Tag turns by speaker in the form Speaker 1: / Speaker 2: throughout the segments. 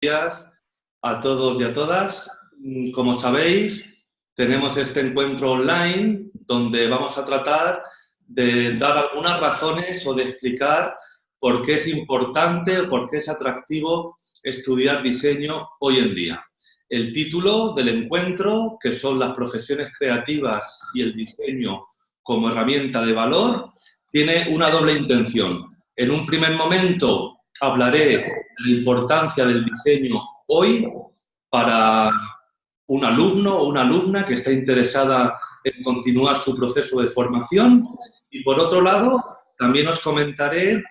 Speaker 1: Días a todos y a todas. Como sabéis, tenemos este encuentro online donde vamos a tratar de dar algunas razones o de explicar por qué es importante o por qué es atractivo estudiar diseño hoy en día. El título del encuentro, que son las profesiones creativas y el diseño como herramienta de valor, tiene una doble intención. En un primer momento hablaré de la importancia del diseño hoy para un alumno o una alumna que está interesada en continuar su proceso de formación. Y por otro lado, también os comentaré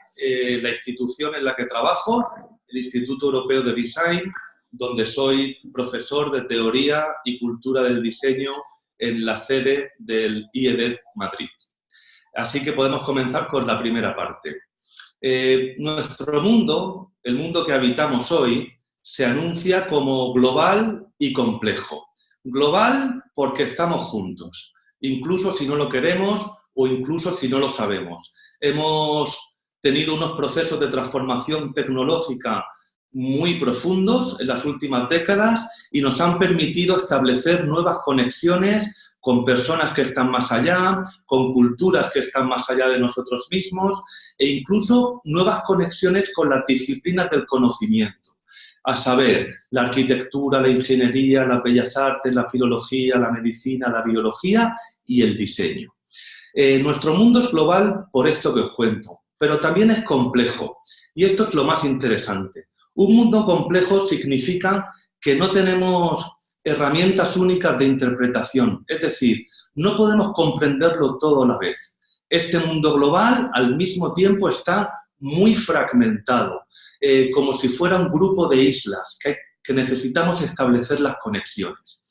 Speaker 1: la institución en la que trabajo, el Instituto Europeo de Design, donde soy profesor de Teoría y Cultura del Diseño en la sede del IED Madrid. Así que podemos comenzar con la primera parte. Nuestro mundo, el mundo que habitamos hoy, se anuncia como global y complejo. Global porque estamos juntos, incluso si no lo queremos o incluso si no lo sabemos. Hemos tenido unos procesos de transformación tecnológica muy profundos en las últimas décadas y nos han permitido establecer nuevas conexiones con personas que están más allá, con culturas que están más allá de nosotros mismos e incluso nuevas conexiones con las disciplinas del conocimiento, a saber, la arquitectura, la ingeniería, las bellas artes, la filología, la medicina, la biología y el diseño. Nuestro mundo es global por esto que os cuento, pero también es complejo y esto es lo más interesante. Un mundo complejo significa que no tenemos herramientas únicas de interpretación, es decir, no podemos comprenderlo todo a la vez. Este mundo global al mismo tiempo está muy fragmentado, como si fuera un grupo de islas que necesitamos establecer las conexiones.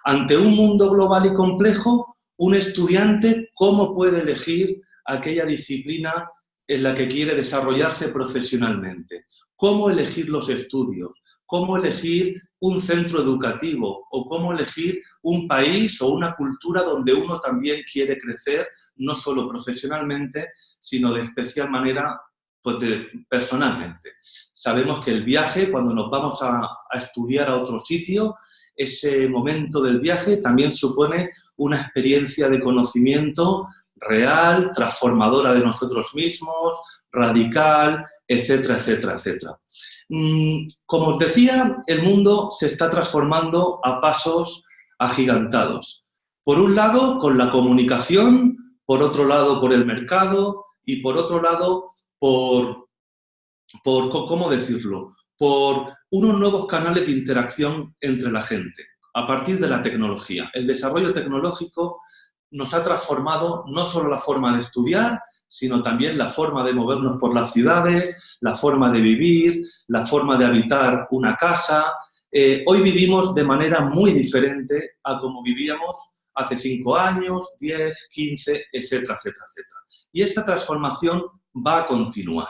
Speaker 1: Ante un mundo global y complejo, un estudiante, ¿cómo puede elegir aquella disciplina en la que quiere desarrollarse profesionalmente? ¿Cómo elegir los estudios? ¿Cómo elegir un centro educativo? ¿O cómo elegir un país o una cultura donde uno también quiere crecer, no solo profesionalmente, sino de especial manera personalmente? Sabemos que el viaje, cuando nos vamos a estudiar a otro sitio, ese momento del viaje también supone una experiencia de conocimiento real, transformadora de nosotros mismos, radical, etcétera, etcétera, etcétera. Como os decía, el mundo se está transformando a pasos agigantados. Por un lado, con la comunicación, por otro lado, por el mercado y por otro lado, ¿cómo decirlo?, por unos nuevos canales de interacción entre la gente, a partir de la tecnología. El desarrollo tecnológico nos ha transformado no solo la forma de estudiar, sino también la forma de movernos por las ciudades, la forma de vivir, la forma de habitar una casa. Hoy vivimos de manera muy diferente a como vivíamos hace 5 años, 10, 15, etcétera, etcétera, etcétera. Y esta transformación va a continuar.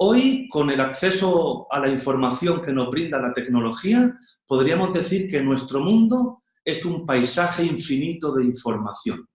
Speaker 1: Hoy, con el acceso a la información que nos brinda la tecnología, podríamos decir que nuestro mundo es un paisaje infinito de información,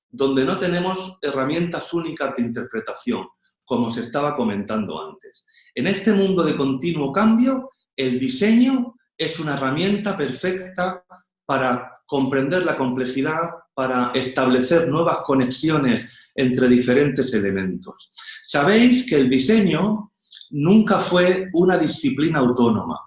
Speaker 1: donde no tenemos herramientas únicas de interpretación, como os estaba comentando antes. En este mundo de continuo cambio, el diseño es una herramienta perfecta para comprender la complejidad, para establecer nuevas conexiones entre diferentes elementos. Sabéis que el diseño nunca fue una disciplina autónoma.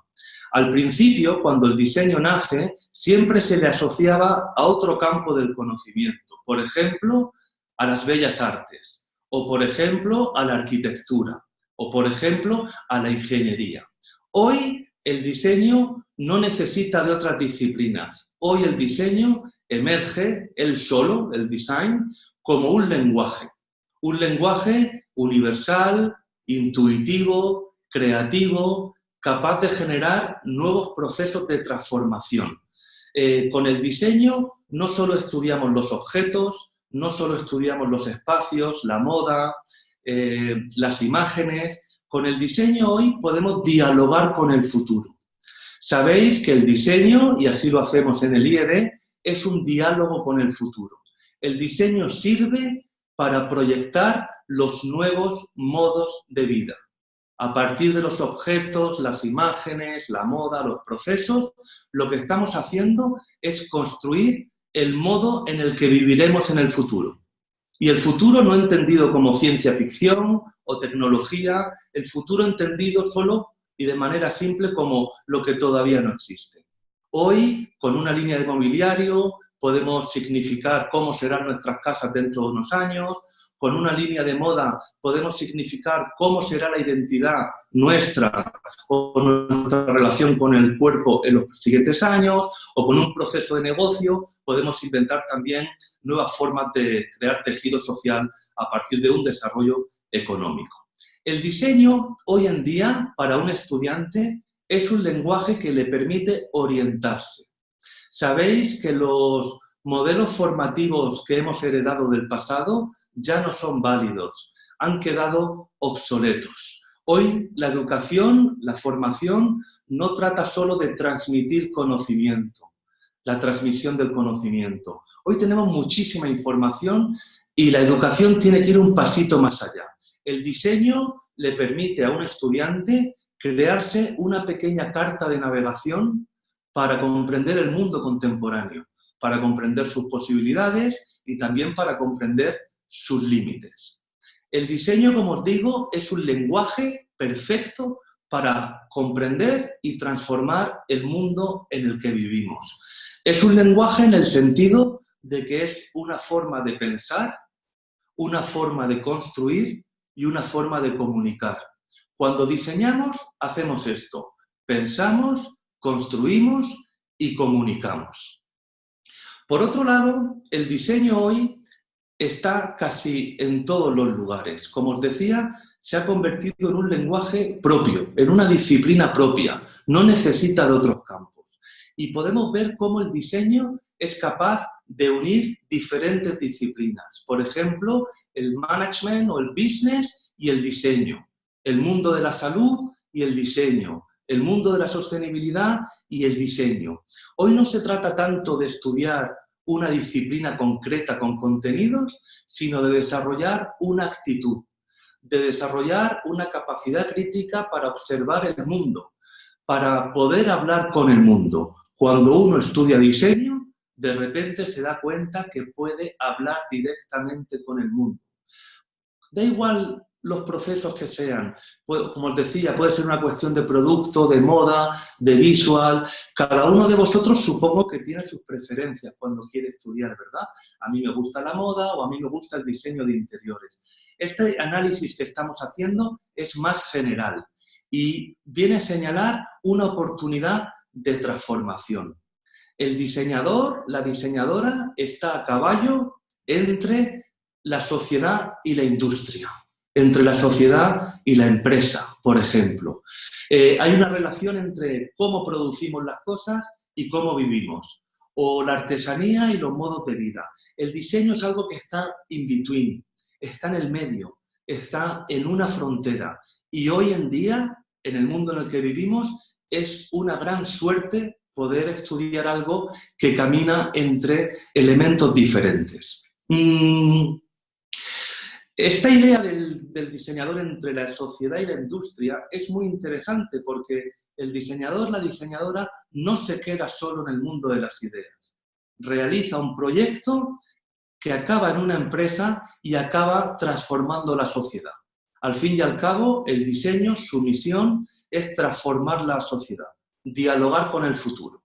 Speaker 1: Al principio, cuando el diseño nace, siempre se le asociaba a otro campo del conocimiento, por ejemplo, a las bellas artes, o por ejemplo, a la arquitectura, o por ejemplo, a la ingeniería. Hoy el diseño no necesita de otras disciplinas. Hoy el diseño emerge, él solo, el design, como un lenguaje universal, intuitivo, creativo, capaz de generar nuevos procesos de transformación. Con el diseño no solo estudiamos los objetos, no solo estudiamos los espacios, la moda, las imágenes. Con el diseño hoy podemos dialogar con el futuro. Sabéis que el diseño, y así lo hacemos en el IED, es un diálogo con el futuro. El diseño sirve para proyectar los nuevos modos de vida. A partir de los objetos, las imágenes, la moda, los procesos, lo que estamos haciendo es construir el modo en el que viviremos en el futuro. Y el futuro no entendido como ciencia ficción o tecnología, el futuro entendido solo y de manera simple como lo que todavía no existe. Hoy, con una línea de mobiliario, podemos significar cómo serán nuestras casas dentro de unos años. Con una línea de moda podemos significar cómo será la identidad nuestra o nuestra relación con el cuerpo en los siguientes años, o con un proceso de negocio podemos inventar también nuevas formas de crear tejido social a partir de un desarrollo económico. El diseño hoy en día para un estudiante es un lenguaje que le permite orientarse. Sabéis que los modelos formativos que hemos heredado del pasado ya no son válidos, han quedado obsoletos. Hoy la educación, la formación, no trata solo de transmitir conocimiento, la transmisión del conocimiento. Hoy tenemos muchísima información y la educación tiene que ir un pasito más allá. El diseño le permite a un estudiante crearse una pequeña carta de navegación para comprender el mundo contemporáneo, para comprender sus posibilidades y también para comprender sus límites. El diseño, como os digo, es un lenguaje perfecto para comprender y transformar el mundo en el que vivimos. Es un lenguaje en el sentido de que es una forma de pensar, una forma de construir y una forma de comunicar. Cuando diseñamos, hacemos esto. Pensamos, construimos y comunicamos. Por otro lado, el diseño hoy está casi en todos los lugares. Como os decía, se ha convertido en un lenguaje propio, en una disciplina propia. No necesita de otros campos. Y podemos ver cómo el diseño es capaz de unir diferentes disciplinas. Por ejemplo, el management o el business y el diseño. El mundo de la salud y el diseño. El mundo de la sostenibilidad y el diseño. Hoy no se trata tanto de estudiar una disciplina concreta con contenidos, sino de desarrollar una actitud, de desarrollar una capacidad crítica para observar el mundo, para poder hablar con el mundo. Cuando uno estudia diseño, de repente se da cuenta que puede hablar directamente con el mundo. Da igual los procesos que sean, como os decía, puede ser una cuestión de producto, de moda, de visual. Cada uno de vosotros supongo que tiene sus preferencias cuando quiere estudiar, ¿verdad? A mí me gusta la moda o a mí me gusta el diseño de interiores. Este análisis que estamos haciendo es más general y viene a señalar una oportunidad de transformación. El diseñador, la diseñadora, está a caballo entre la sociedad y la industria, entre la sociedad y la empresa, por ejemplo. Hay una relación entre cómo producimos las cosas y cómo vivimos, o la artesanía y los modos de vida. El diseño es algo que está in between, está en el medio, está en una frontera. Y hoy en día, en el mundo en el que vivimos, es una gran suerte poder estudiar algo que camina entre elementos diferentes. Esta idea del diseñador entre la sociedad y la industria es muy interesante porque el diseñador, la diseñadora, no se queda solo en el mundo de las ideas. Realiza un proyecto que acaba en una empresa y acaba transformando la sociedad. Al fin y al cabo, el diseño, su misión, es transformar la sociedad, dialogar con el futuro,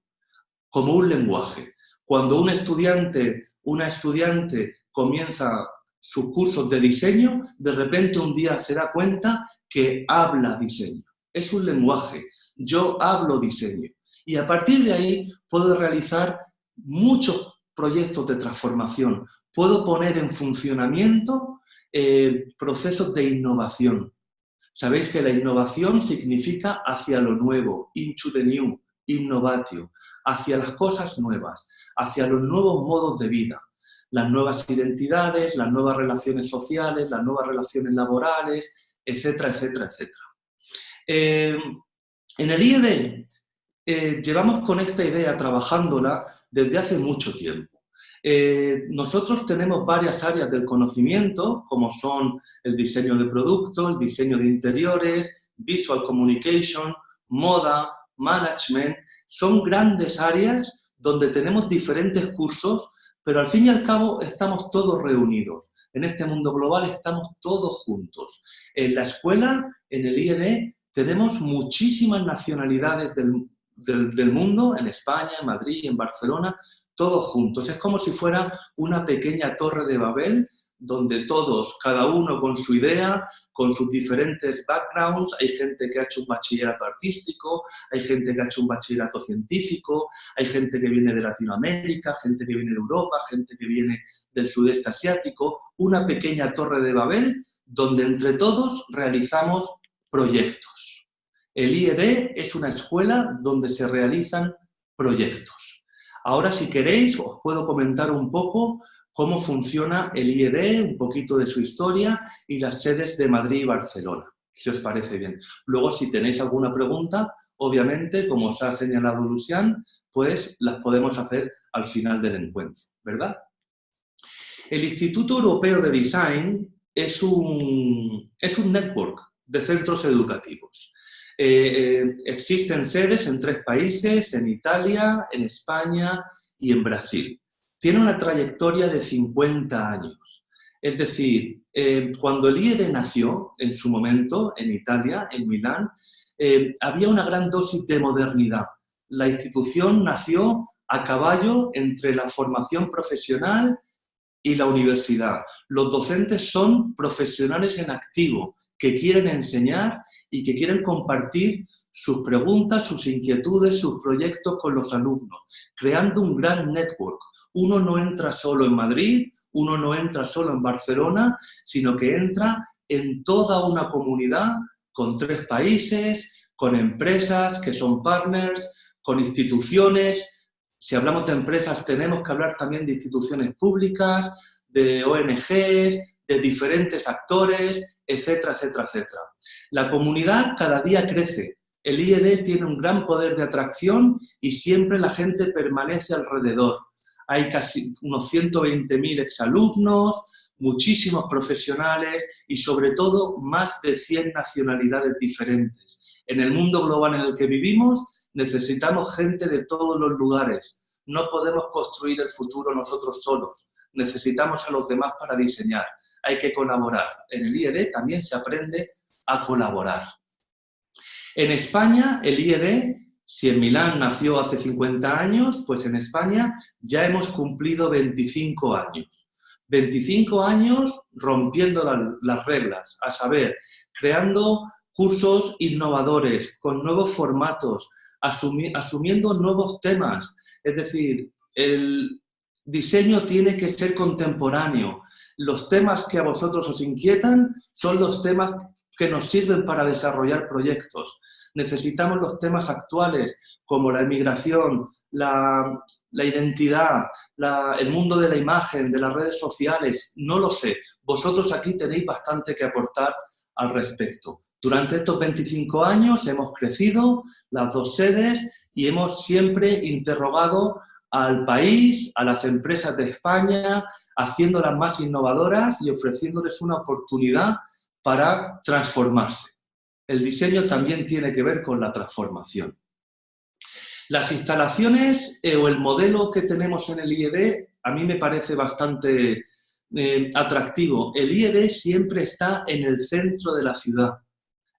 Speaker 1: como un lenguaje. Cuando un estudiante, una estudiante comienza sus cursos de diseño, de repente un día se da cuenta que habla diseño. Es un lenguaje. Yo hablo diseño. Y a partir de ahí puedo realizar muchos proyectos de transformación. Puedo poner en funcionamiento procesos de innovación. Sabéis que la innovación significa hacia lo nuevo, into the new, innovatio, hacia las cosas nuevas, hacia los nuevos modos de vida, las nuevas identidades, las nuevas relaciones sociales, las nuevas relaciones laborales, etcétera, etcétera, etcétera. En el IED llevamos con esta idea trabajándola desde hace mucho tiempo. Nosotros tenemos varias áreas del conocimiento, como son el diseño de productos, el diseño de interiores, Visual Communication, moda, management, son grandes áreas donde tenemos diferentes cursos, pero al fin y al cabo estamos todos reunidos. En este mundo global estamos todos juntos. En la escuela, en el IED, tenemos muchísimas nacionalidades del mundo, en España, en Madrid, en Barcelona, todos juntos. Es como si fuera una pequeña torre de Babel, donde todos, cada uno con su idea, con sus diferentes backgrounds, hay gente que ha hecho un bachillerato artístico, hay gente que ha hecho un bachillerato científico, hay gente que viene de Latinoamérica, gente que viene de Europa, gente que viene del sudeste asiático, una pequeña torre de Babel donde entre todos realizamos proyectos. El IED es una escuela donde se realizan proyectos. Ahora, si queréis, os puedo comentar un poco cómo funciona el IED, un poquito de su historia y las sedes de Madrid y Barcelona, si os parece bien. Luego, si tenéis alguna pregunta, obviamente, como os ha señalado Lucián, pues las podemos hacer al final del encuentro, ¿verdad? El Instituto Europeo de Design es un network de centros educativos. Existen sedes en 3 países, en Italia, en España y en Brasil. Tiene una trayectoria de 50 años. Es decir, cuando el IED nació, en su momento, en Italia, en Milán, había una gran dosis de modernidad. La institución nació a caballo entre la formación profesional y la universidad. Los docentes son profesionales en activo, que quieren enseñar y que quieren compartir sus preguntas, sus inquietudes, sus proyectos con los alumnos, creando un gran network. Uno no entra solo en Madrid, uno no entra solo en Barcelona, sino que entra en toda una comunidad con 3 países, con empresas que son partners, con instituciones. Si hablamos de empresas, tenemos que hablar también de instituciones públicas, de ONGs, de diferentes actores, etcétera, etcétera, etcétera. La comunidad cada día crece. El IED tiene un gran poder de atracción y siempre la gente permanece alrededor. Hay casi unos 120.000 exalumnos, muchísimos profesionales y sobre todo más de 100 nacionalidades diferentes. En el mundo global en el que vivimos necesitamos gente de todos los lugares. No podemos construir el futuro nosotros solos. Necesitamos a los demás para diseñar. Hay que colaborar. En el IED también se aprende a colaborar. En España, el IED, si en Milán nació hace 50 años, pues en España ya hemos cumplido 25 años. 25 años rompiendo las reglas, a saber, creando cursos innovadores, con nuevos formatos, asumiendo nuevos temas. Es decir, el diseño tiene que ser contemporáneo. Los temas que a vosotros os inquietan son los temas que nos sirven para desarrollar proyectos. Necesitamos los temas actuales, como la emigración, la identidad, el mundo de la imagen, de las redes sociales, no lo sé. Vosotros aquí tenéis bastante que aportar al respecto. Durante estos 25 años hemos crecido, las 2 sedes, y hemos siempre interrogado al país, a las empresas de España, haciéndolas más innovadoras y ofreciéndoles una oportunidad para transformarse. El diseño también tiene que ver con la transformación. Las instalaciones o el modelo que tenemos en el IED a mí me parece bastante atractivo. El IED siempre está en el centro de la ciudad,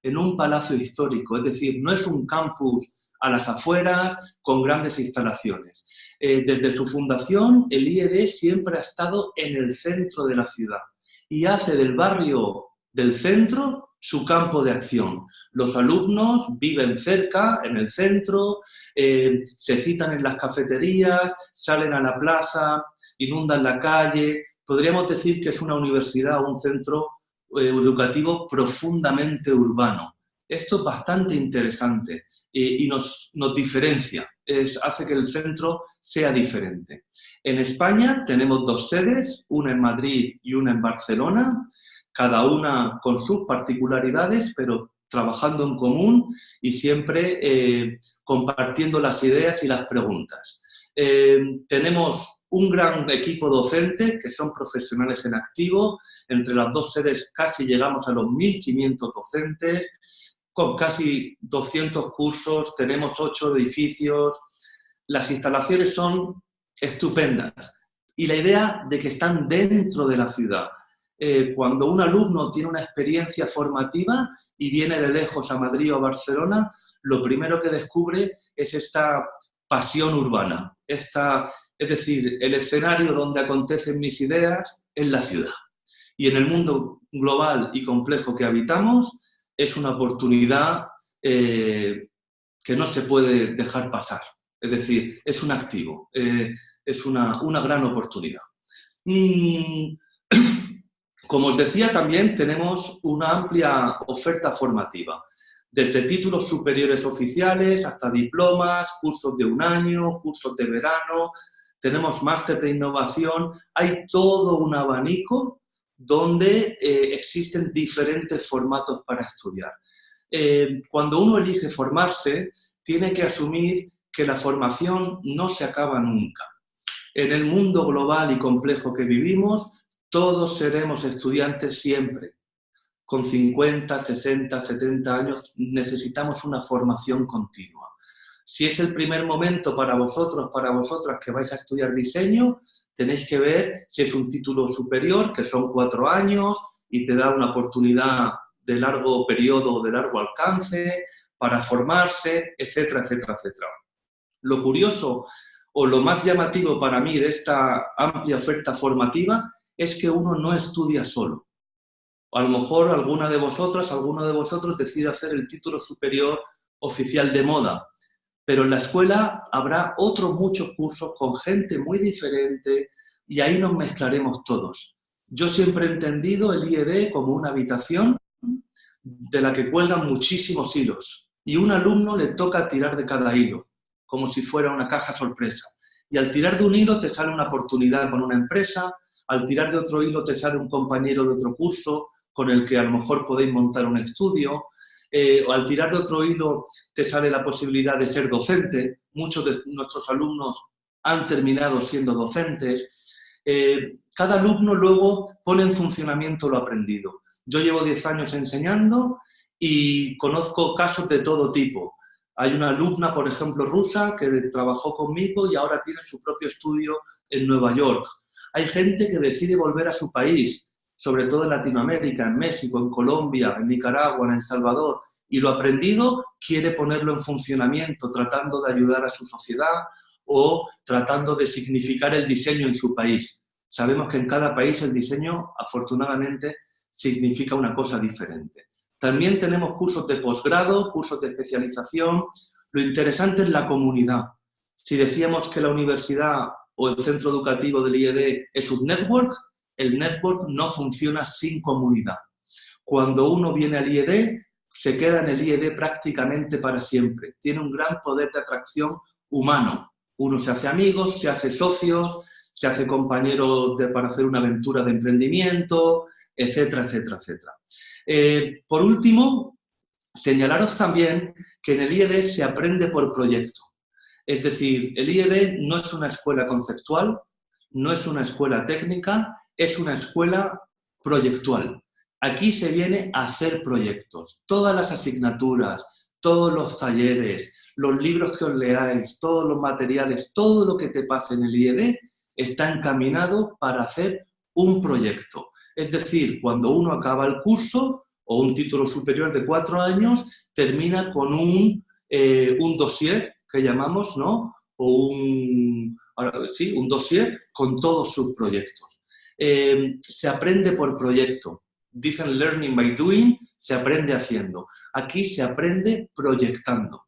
Speaker 1: en un palacio histórico, es decir, no es un campus a las afueras con grandes instalaciones. Desde su fundación, el IED siempre ha estado en el centro de la ciudad y hace del barrio del centro su campo de acción. Los alumnos viven cerca, en el centro, se citan en las cafeterías, salen a la plaza, inundan la calle. Podríamos decir que es una universidad o un centro educativo profundamente urbano. Esto es bastante interesante y nos diferencia, hace que el centro sea diferente. En España tenemos 2 sedes, una en Madrid y una en Barcelona, cada una con sus particularidades, pero trabajando en común y siempre compartiendo las ideas y las preguntas. Tenemos un gran equipo docente, que son profesionales en activo. Entre las 2 sedes casi llegamos a los 1.500 docentes. con casi 200 cursos, tenemos 8 edificios, las instalaciones son estupendas. Y la idea de que están dentro de la ciudad. Cuando un alumno tiene una experiencia formativa y viene de lejos a Madrid o a Barcelona, lo primero que descubre es esta pasión urbana. Es decir, el escenario donde acontecen mis ideas es la ciudad. Y en el mundo global y complejo que habitamos, es una oportunidad que no se puede dejar pasar. Es decir, es un activo, es una gran oportunidad. Como os decía, también tenemos una amplia oferta formativa, desde títulos superiores oficiales hasta diplomas, cursos de 1 año, cursos de verano, tenemos máster de innovación, hay todo un abanico donde existen diferentes formatos para estudiar. Cuando uno elige formarse, tiene que asumir que la formación no se acaba nunca. En el mundo global y complejo que vivimos, todos seremos estudiantes siempre. Con 50, 60, 70 años necesitamos una formación continua. Si es el primer momento para vosotros, para vosotras que vais a estudiar diseño, tenéis que ver si es un título superior, que son 4 años y te da una oportunidad de largo periodo, de largo alcance, para formarse, etcétera, etcétera, etcétera. Lo curioso o lo más llamativo para mí de esta amplia oferta formativa es que uno no estudia solo. A lo mejor alguno de vosotros decide hacer el título superior oficial de moda, pero en la escuela habrá otros muchos cursos con gente muy diferente y ahí nos mezclaremos todos. Yo siempre he entendido el IED como una habitación de la que cuelgan muchísimos hilos y un alumno le toca tirar de cada hilo, como si fuera una caja sorpresa. Y al tirar de un hilo te sale una oportunidad con una empresa, al tirar de otro hilo te sale un compañero de otro curso con el que a lo mejor podéis montar un estudio, o al tirar de otro hilo te sale la posibilidad de ser docente. Muchos de nuestros alumnos han terminado siendo docentes. Cada alumno luego pone en funcionamiento lo aprendido. Yo llevo 10 años enseñando y conozco casos de todo tipo. Hay una alumna, por ejemplo, rusa, que trabajó conmigo y ahora tiene su propio estudio en Nueva York. Hay gente que decide volver a su país, sobre todo en Latinoamérica, en México, en Colombia, en Nicaragua, en El Salvador, y lo aprendido quiere ponerlo en funcionamiento, tratando de ayudar a su sociedad o tratando de significar el diseño en su país. Sabemos que en cada país el diseño, afortunadamente, significa una cosa diferente. También tenemos cursos de posgrado, cursos de especialización. Lo interesante es la comunidad. Si decíamos que la universidad o el centro educativo del IED es un network, el network no funciona sin comunidad. Cuando uno viene al IED, se queda en el IED prácticamente para siempre. Tiene un gran poder de atracción humano. Uno se hace amigos, se hace socios, se hace compañeros para hacer una aventura de emprendimiento, etcétera, etcétera, etcétera. Por último, señalaros también que en el IED se aprende por proyecto. Es decir, el IED no es una escuela conceptual, no es una escuela técnica, es una escuela proyectual. Aquí se viene a hacer proyectos. Todas las asignaturas, todos los talleres, los libros que os leáis, todos los materiales, todo lo que te pase en el IED está encaminado para hacer un proyecto. Es decir, cuando uno acaba el curso o un título superior de 4 años, termina con un dossier que llamamos, ¿no? O un dossier con todos sus proyectos. Se aprende por proyecto. Dicen learning by doing, se aprende haciendo. Aquí se aprende proyectando.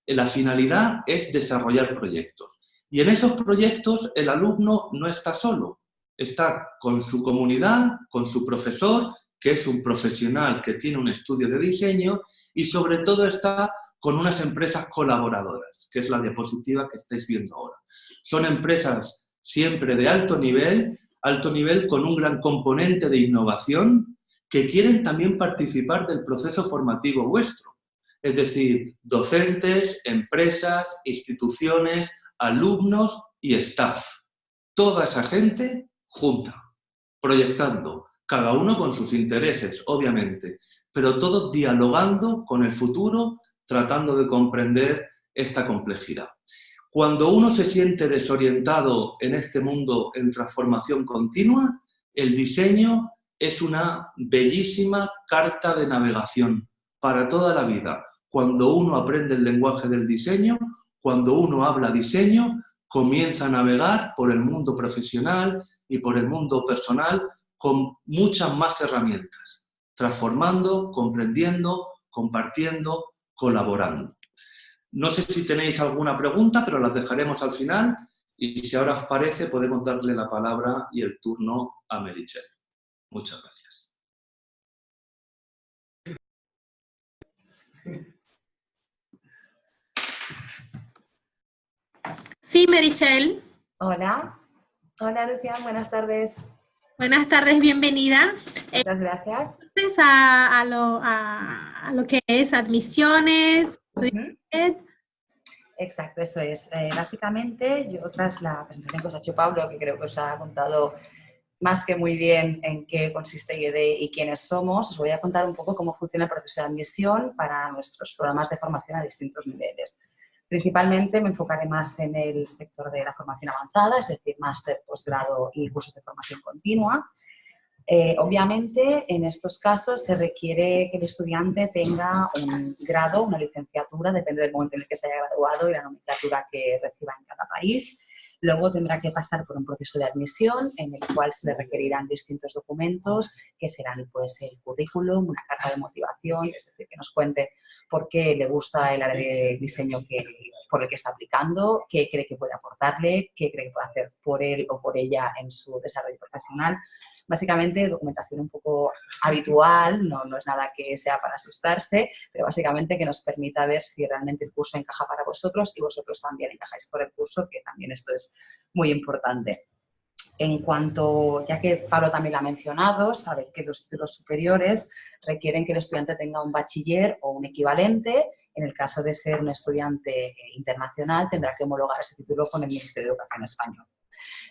Speaker 1: La finalidad es desarrollar proyectos. Y en esos proyectos el alumno no está solo. Está con su comunidad, con su profesor, que es un profesional que tiene un estudio de diseño, y sobre todo está con unas empresas colaboradoras, que es la diapositiva que estáis viendo ahora. Son empresas siempre de alto nivel con un gran componente de innovación, que quieren también participar del proceso formativo vuestro. Es decir, docentes, empresas, instituciones, alumnos y staff. Toda esa gente junta, proyectando. cada uno con sus intereses, obviamente, pero todos dialogando con el futuro, tratando de comprender esta complejidad. Cuando uno se siente desorientado en este mundo en transformación continua, el diseño es una bellísima carta de navegación para toda la vida. Cuando uno aprende el lenguaje del diseño, cuando uno habla diseño, comienza a navegar por el mundo profesional y por el mundo personal con muchas más herramientas, transformando, comprendiendo, compartiendo, colaborando. No sé si tenéis alguna pregunta, pero las dejaremos al final y si ahora os parece podemos darle la palabra y el turno a Meritxell. Muchas gracias.
Speaker 2: Sí, Meritxell.
Speaker 3: Hola. Hola, Lucian. Buenas tardes.
Speaker 2: Buenas tardes, bienvenida.
Speaker 3: Muchas gracias.
Speaker 2: A lo que es admisiones.
Speaker 3: Exacto, eso es. Básicamente, yo tras la presentación que os ha hecho Pablo, que creo que os ha contado más que muy bien en qué consiste IED y quiénes somos, os voy a contar un poco cómo funciona el proceso de admisión para nuestros programas de formación a distintos niveles. Principalmente me enfocaré más en el sector de la formación avanzada, es decir, máster, posgrado y cursos de formación continua. Obviamente, en estos casos se requiere que el estudiante tenga un grado, una licenciatura, depende del momento en el que se haya graduado y la nomenclatura que reciba en cada país. Luego tendrá que pasar por un proceso de admisión en el cual se le requerirán distintos documentos que serán pues, el currículum, una carta de motivación, es decir, que nos cuente por qué le gusta el área de diseño por el que está aplicando, qué cree que puede aportarle, qué cree que puede hacer por él o por ella en su desarrollo profesional. Básicamente, documentación un poco habitual, no es nada que sea para asustarse, pero básicamente que nos permita ver si realmente el curso encaja para vosotros y vosotros también encajáis por el curso, que también esto es muy importante. En cuanto, ya que Pablo también lo ha mencionado, sabéis que los títulos superiores requieren que el estudiante tenga un bachiller o un equivalente. En el caso de ser un estudiante internacional, tendrá que homologar ese título con el Ministerio de Educación español.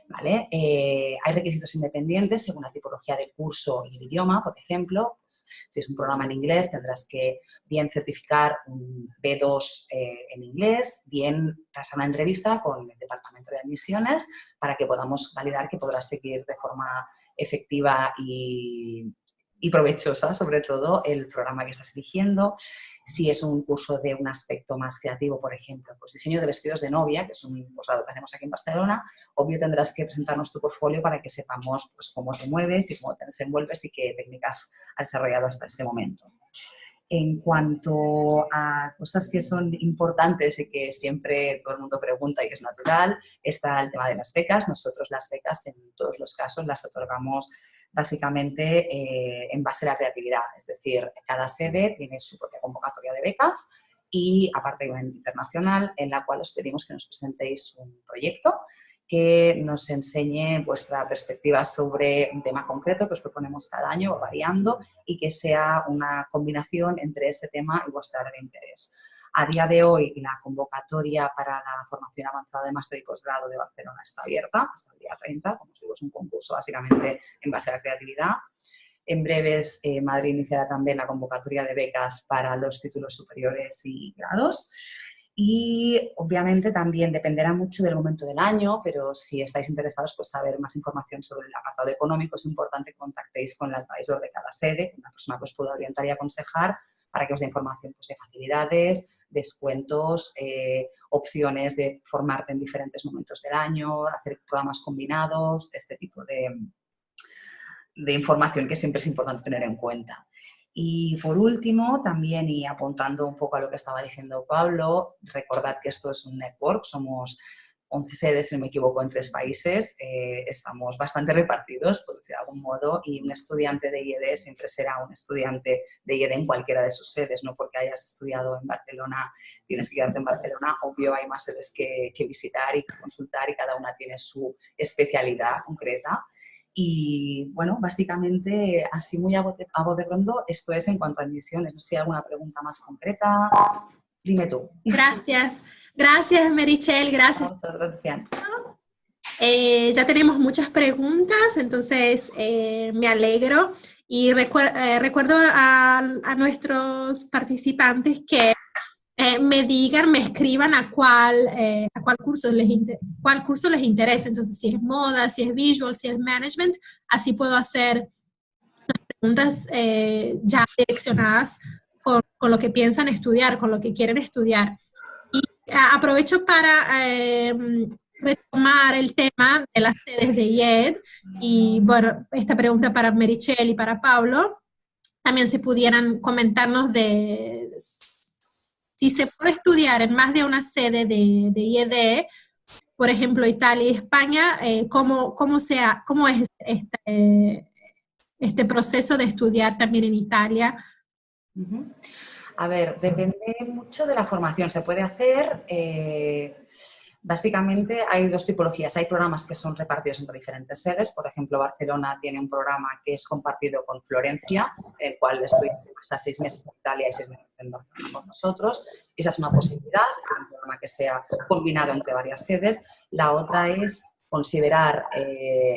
Speaker 3: ¿Vale? Hay requisitos independientes según la tipología de curso y el idioma. Por ejemplo, pues, si es un programa en inglés, tendrás que bien certificar un B2 en inglés, bien pasar una entrevista con el departamento de admisiones para que podamos validar que podrás seguir de forma efectiva y provechosa, sobre todo, el programa que estás eligiendo. Si es un curso de un aspecto más creativo, por ejemplo, pues diseño de vestidos de novia, que es un posgrado que hacemos aquí en Barcelona, obvio tendrás que presentarnos tu portfolio para que sepamos pues, cómo te mueves y cómo te desenvuelves y qué técnicas has desarrollado hasta este momento. En cuanto a cosas que son importantes y que siempre todo el mundo pregunta y es natural, está el tema de las becas. Nosotros las becas en todos los casos las otorgamos básicamente en base a la creatividad, es decir, cada sede tiene su propia convocatoria de becas y aparte hay una internacional en la cual os pedimos que nos presentéis un proyecto que nos enseñe vuestra perspectiva sobre un tema concreto que os proponemos cada año o variando y que sea una combinación entre ese tema y vuestra área de interés. A día de hoy, la convocatoria para la formación avanzada de máster y posgrado de Barcelona está abierta hasta el día 30. Como os digo, es un concurso básicamente en base a la creatividad. En breves, Madrid iniciará también la convocatoria de becas para los títulos superiores y grados. Y obviamente también dependerá mucho del momento del año, pero si estáis interesados pues saber más información sobre el apartado económico, es importante que contactéis con el advisor de cada sede, una persona que os pueda orientar y aconsejar para que os dé información pues, de facilidades, descuentos, opciones de formarte en diferentes momentos del año, hacer programas combinados, este tipo de información que siempre es importante tener en cuenta. Y por último, también y apuntando un poco a lo que estaba diciendo Pablo, recordad que esto es un network, somos 11 sedes, si no me equivoco, en 3 países, estamos bastante repartidos, por decir de algún modo, y un estudiante de IED siempre será un estudiante de IED en cualquiera de sus sedes, no porque hayas estudiado en Barcelona, tienes que quedarte en Barcelona, obvio hay más sedes que visitar y consultar y cada una tiene su especialidad concreta. Y bueno, básicamente, así muy a bote pronto, esto es en cuanto a admisiones. No sé si hay alguna pregunta más concreta. Dime tú.
Speaker 2: Gracias. Gracias, Meritxell. Gracias.
Speaker 3: Vamos a
Speaker 2: Ya tenemos muchas preguntas, entonces me alegro y recuerdo a nuestros participantes que me escriban a cuál cuál curso les interesa. Entonces, si es moda, si es visual, si es management, así puedo hacer preguntas ya direccionadas con lo que piensan estudiar, con lo que quieren estudiar. Y aprovecho para retomar el tema de las sedes de IED. Y bueno, esta pregunta para Meritxell y para Pablo. También si pudieran comentarnos de si se puede estudiar en más de una sede de IED, por ejemplo, Italia y España, ¿cómo es este proceso de estudiar también en Italia?
Speaker 3: A ver, depende mucho de la formación. Se puede hacer, básicamente hay dos tipologías. Hay programas que son repartidos entre diferentes sedes. Por ejemplo, Barcelona tiene un programa que es compartido con Florencia, el cual estuviste hasta 6 meses en Italia y 6 meses en Barcelona con nosotros. Esa es una posibilidad, un programa que sea combinado entre varias sedes. La otra es considerar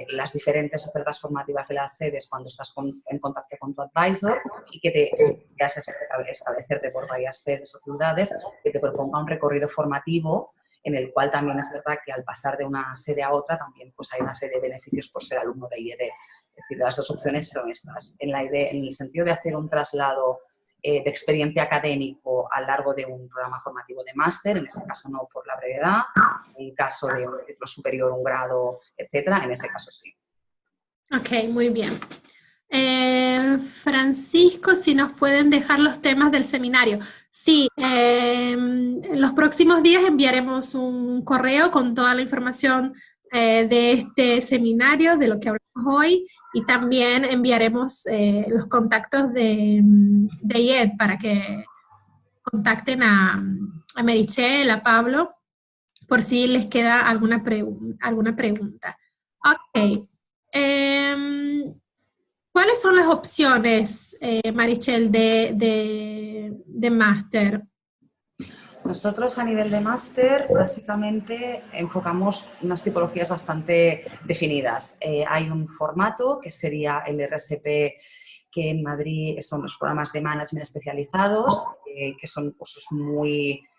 Speaker 3: las diferentes ofertas formativas de las sedes cuando estás en contacto con tu advisor y que te establecerte por varias sedes o ciudades, que te proponga un recorrido formativo en el cual también es verdad que al pasar de una sede a otra también pues hay una serie de beneficios por ser alumno de IED. Es decir, las dos opciones son estas. En el sentido de hacer un traslado de expediente académico a lo largo de un programa formativo de máster, en este caso no por la brevedad, en caso de un título superior, un grado, etcétera, en ese caso sí.
Speaker 2: Ok, muy bien. Francisco, si nos pueden dejar los temas del seminario. Sí, en los próximos días enviaremos un correo con toda la información de este seminario, de lo que hablamos hoy, y también enviaremos los contactos de IED para que contacten a Meritxell, a Pablo, por si les queda alguna pregunta. Ok. ¿Cuáles son las opciones, Meritxell, de máster?
Speaker 3: Nosotros a nivel de máster básicamente enfocamos unas tipologías bastante definidas. Hay un formato que sería el RSP, que en Madrid son los programas de management especializados, que son cursos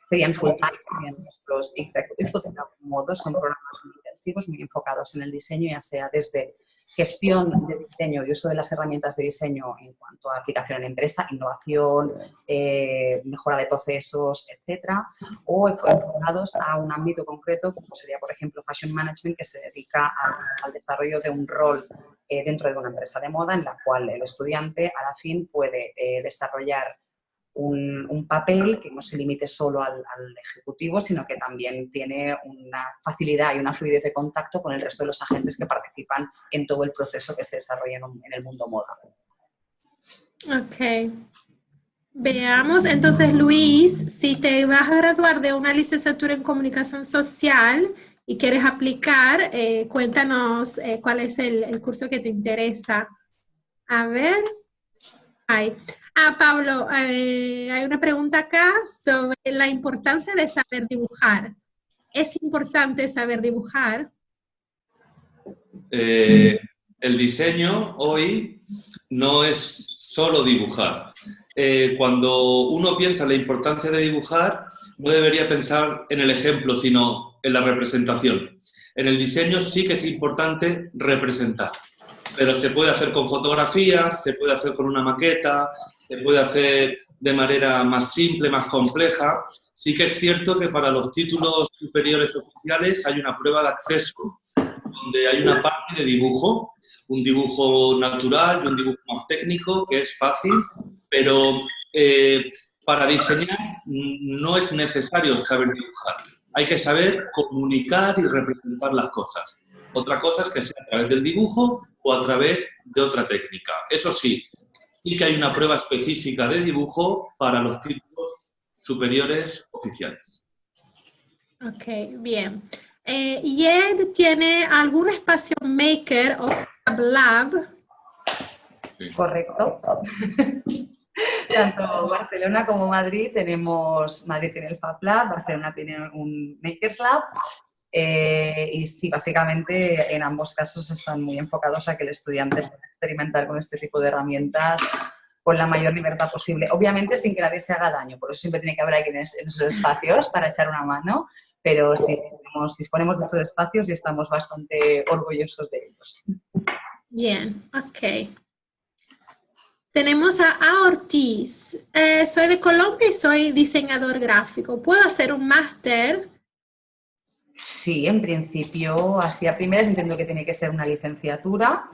Speaker 3: serían full time, serían nuestros executivos de algún modo, son programas muy intensivos, muy enfocados en el diseño, ya sea desde gestión de diseño y uso de las herramientas de diseño en cuanto a aplicación en empresa, innovación, mejora de procesos, etcétera, o enfocados a un ámbito concreto, como sería, por ejemplo, Fashion Management, que se dedica al desarrollo de un rol dentro de una empresa de moda en la cual el estudiante, a la fin, puede desarrollar un papel que no se limite solo al ejecutivo, sino que también tiene una facilidad y una fluidez de contacto con el resto de los agentes que participan en todo el proceso que se desarrolla en el mundo moda.
Speaker 2: Ok. Veamos, entonces, Luis, si te vas a graduar de una licenciatura en comunicación social y quieres aplicar, cuéntanos cuál es el curso que te interesa. A ver. Pablo, hay una pregunta acá sobre la importancia de saber dibujar. ¿Es importante saber dibujar?
Speaker 1: El diseño hoy no es solo dibujar. Cuando uno piensa en la importancia de dibujar, no debería pensar en el ejemplo, sino en la representación. En el diseño sí que es importante representar, pero se puede hacer con fotografías, se puede hacer con una maqueta, se puede hacer de manera más simple, más compleja. Sí que es cierto que para los títulos superiores oficiales hay una prueba de acceso donde hay una parte de dibujo, un dibujo natural y un dibujo más técnico, que es fácil, pero para diseñar no es necesario saber dibujar. Hay que saber comunicar y representar las cosas. Otra cosa es que sea a través del dibujo o a través de otra técnica. Eso sí, y que hay una prueba específica de dibujo para los títulos superiores oficiales.
Speaker 2: Ok, bien. ¿IED tiene algún espacio maker o Fab Lab?
Speaker 3: Sí. Correcto. Tanto Barcelona como Madrid tiene el Fab Lab, Barcelona tiene un Makers Lab Y sí, básicamente en ambos casos están muy enfocados a que el estudiante pueda experimentar con este tipo de herramientas con la mayor libertad posible. Obviamente sin que nadie se haga daño, por eso siempre tiene que haber alguien en esos espacios para echar una mano, pero sí, disponemos de estos espacios y estamos bastante orgullosos de ellos.
Speaker 2: Bien, ok. Tenemos a Ortiz. Soy de Colombia y soy diseñador gráfico. ¿Puedo hacer un máster?
Speaker 3: Sí, en principio, así a primeras entiendo que tiene que ser una licenciatura,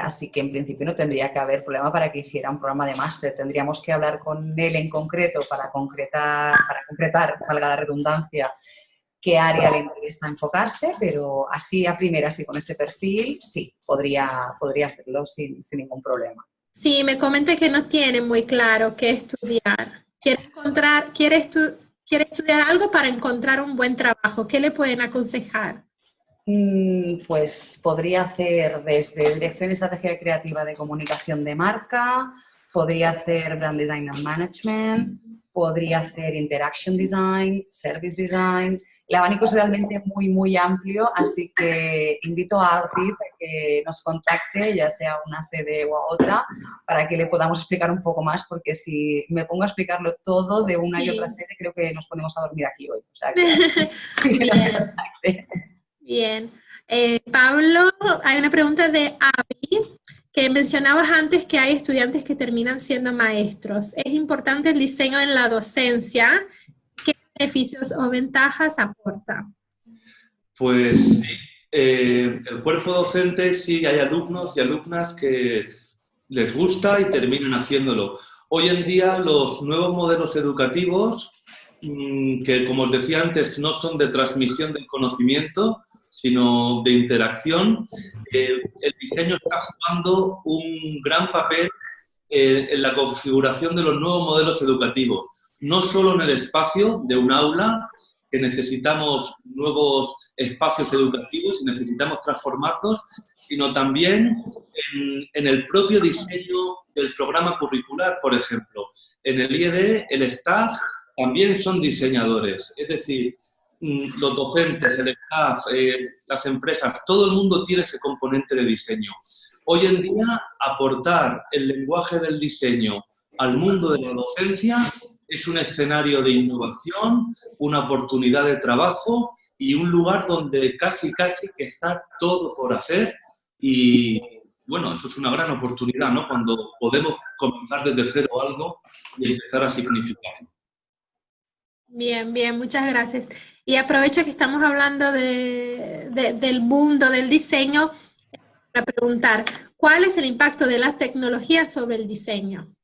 Speaker 3: así que en principio no tendría que haber problema para que hiciera un programa de máster. Tendríamos que hablar con él en concreto para concretar, valga la redundancia, qué área le interesa enfocarse, pero así a primeras y con ese perfil, sí, podría hacerlo sin ningún problema.
Speaker 2: Sí, me comenté que no tiene muy claro qué estudiar. Quiere estudiar algo para encontrar un buen trabajo. ¿Qué le pueden aconsejar?
Speaker 3: Pues podría hacer desde dirección y estrategia creativa de comunicación de marca, podría hacer brand design and management, podría hacer interaction design, service design. El abanico es realmente muy, muy amplio, así que invito a Ortiz a que nos contacte, ya sea una sede o a otra, para que le podamos explicar un poco más, porque si me pongo a explicarlo todo de una y otra sede, creo que nos ponemos a dormir aquí hoy. O sea, que
Speaker 2: Bien. Pablo, hay una pregunta de Avi, que mencionabas antes que hay estudiantes que terminan siendo maestros. ¿Es importante el diseño en la docencia? ¿Qué beneficios o ventajas aporta?
Speaker 1: Pues sí, el cuerpo docente sí hay alumnos y alumnas que les gusta y terminan haciéndolo. Hoy en día los nuevos modelos educativos, que como os decía antes, no son de transmisión del conocimiento, sino de interacción, el diseño está jugando un gran papel en la configuración de los nuevos modelos educativos. No solo en el espacio de un aula, que necesitamos nuevos espacios educativos y necesitamos transformarlos, sino también en el propio diseño del programa curricular, por ejemplo. En el IED, el staff también son diseñadores, es decir, los docentes, el staff, las empresas, todo el mundo tiene ese componente de diseño. Hoy en día, aportar el lenguaje del diseño al mundo de la docencia es un escenario de innovación, una oportunidad de trabajo y un lugar donde casi que está todo por hacer. Y bueno, eso es una gran oportunidad, ¿no? Cuando podemos comenzar desde cero algo y empezar a significarlo.
Speaker 2: Bien, bien, muchas gracias. Y aprovecho que estamos hablando del mundo del diseño para preguntar, ¿cuál es el impacto de la tecnología sobre el diseño?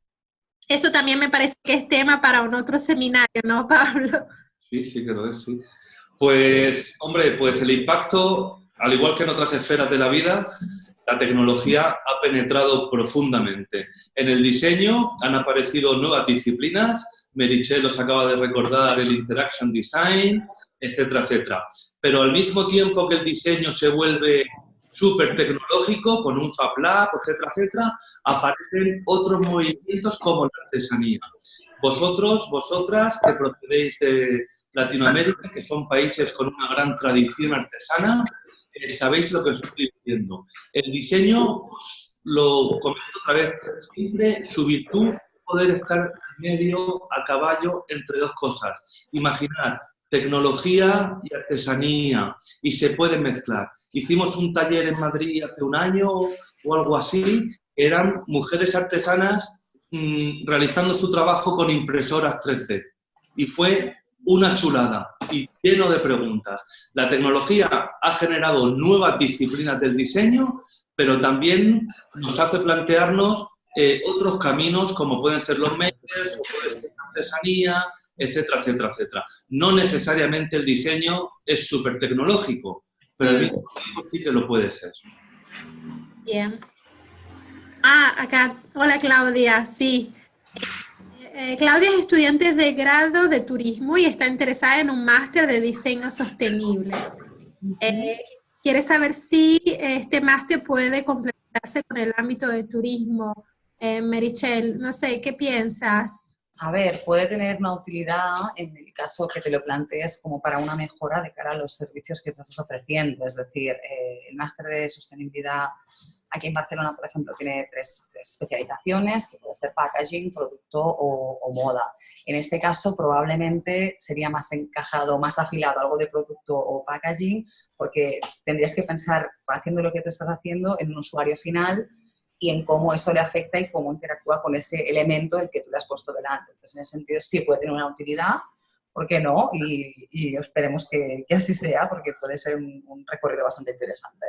Speaker 2: Eso también me parece que es tema para un otro seminario, ¿no, Pablo?
Speaker 1: Sí, sí que lo es, sí. Pues, hombre, pues el impacto, al igual que en otras esferas de la vida, la tecnología ha penetrado profundamente. En el diseño han aparecido nuevas disciplinas, Meritxell os acaba de recordar el Interaction Design, etcétera, etcétera. Pero al mismo tiempo que el diseño se vuelve súper tecnológico, con un Fab Lab, etcétera, etcétera, aparecen otros movimientos como la artesanía. Vosotras, que procedéis de Latinoamérica, que son países con una gran tradición artesana, sabéis lo que os estoy diciendo. El diseño, lo comento otra vez, siempre su virtud poder estar en medio, a caballo, entre dos cosas. Imaginar tecnología y artesanía, y se pueden mezclar. Hicimos un taller en Madrid hace un año o algo así, eran mujeres artesanas realizando su trabajo con impresoras 3D. Y fue una chulada y lleno de preguntas. La tecnología ha generado nuevas disciplinas del diseño, pero también nos hace plantearnos otros caminos como pueden ser los makers, o puede ser la artesanía, etcétera, etcétera, etcétera. No necesariamente el diseño es súper tecnológico, pero el mismo tiempo sí que lo puede ser.
Speaker 2: Bien. Acá. Hola, Claudia. Sí. Claudia es estudiante de grado de turismo y está interesada en un máster de diseño sostenible. Quiere saber si este máster puede complementarse con el ámbito de turismo. Meritxell, no sé, ¿qué piensas?
Speaker 3: A ver, puede tener una utilidad en el caso que te lo plantees como para una mejora de cara a los servicios que te estás ofreciendo. Es decir, el máster de sostenibilidad aquí en Barcelona, por ejemplo, tiene tres especializaciones, que puede ser packaging, producto o moda. En este caso, probablemente sería más encajado, más afilado algo de producto o packaging, porque tendrías que pensar, haciendo lo que tú estás haciendo, en un usuario final y en cómo eso le afecta y cómo interactúa con ese elemento el que tú le has puesto delante. Entonces, en ese sentido, sí puede tener una utilidad, ¿por qué no? Y esperemos que así sea, porque puede ser un recorrido bastante interesante.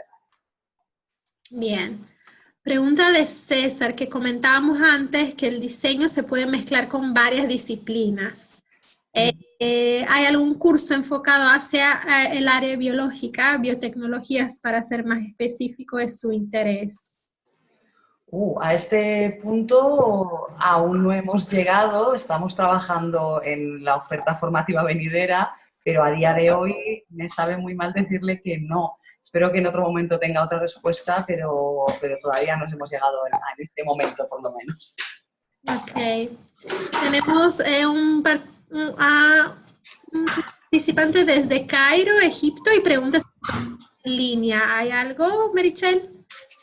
Speaker 2: Bien. Pregunta de César, que comentábamos antes que el diseño se puede mezclar con varias disciplinas. ¿Hay algún curso enfocado hacia el área biológica, biotecnologías, para ser más específico de su interés?
Speaker 3: A este punto aún no hemos llegado, estamos trabajando en la oferta formativa venidera, pero a día de hoy me sabe muy mal decirle que no. Espero que en otro momento tenga otra respuesta, pero todavía no hemos llegado en este momento, por lo menos.
Speaker 2: Ok. Tenemos un participante desde Cairo, Egipto, y preguntas en línea. ¿Hay algo, Meritxell?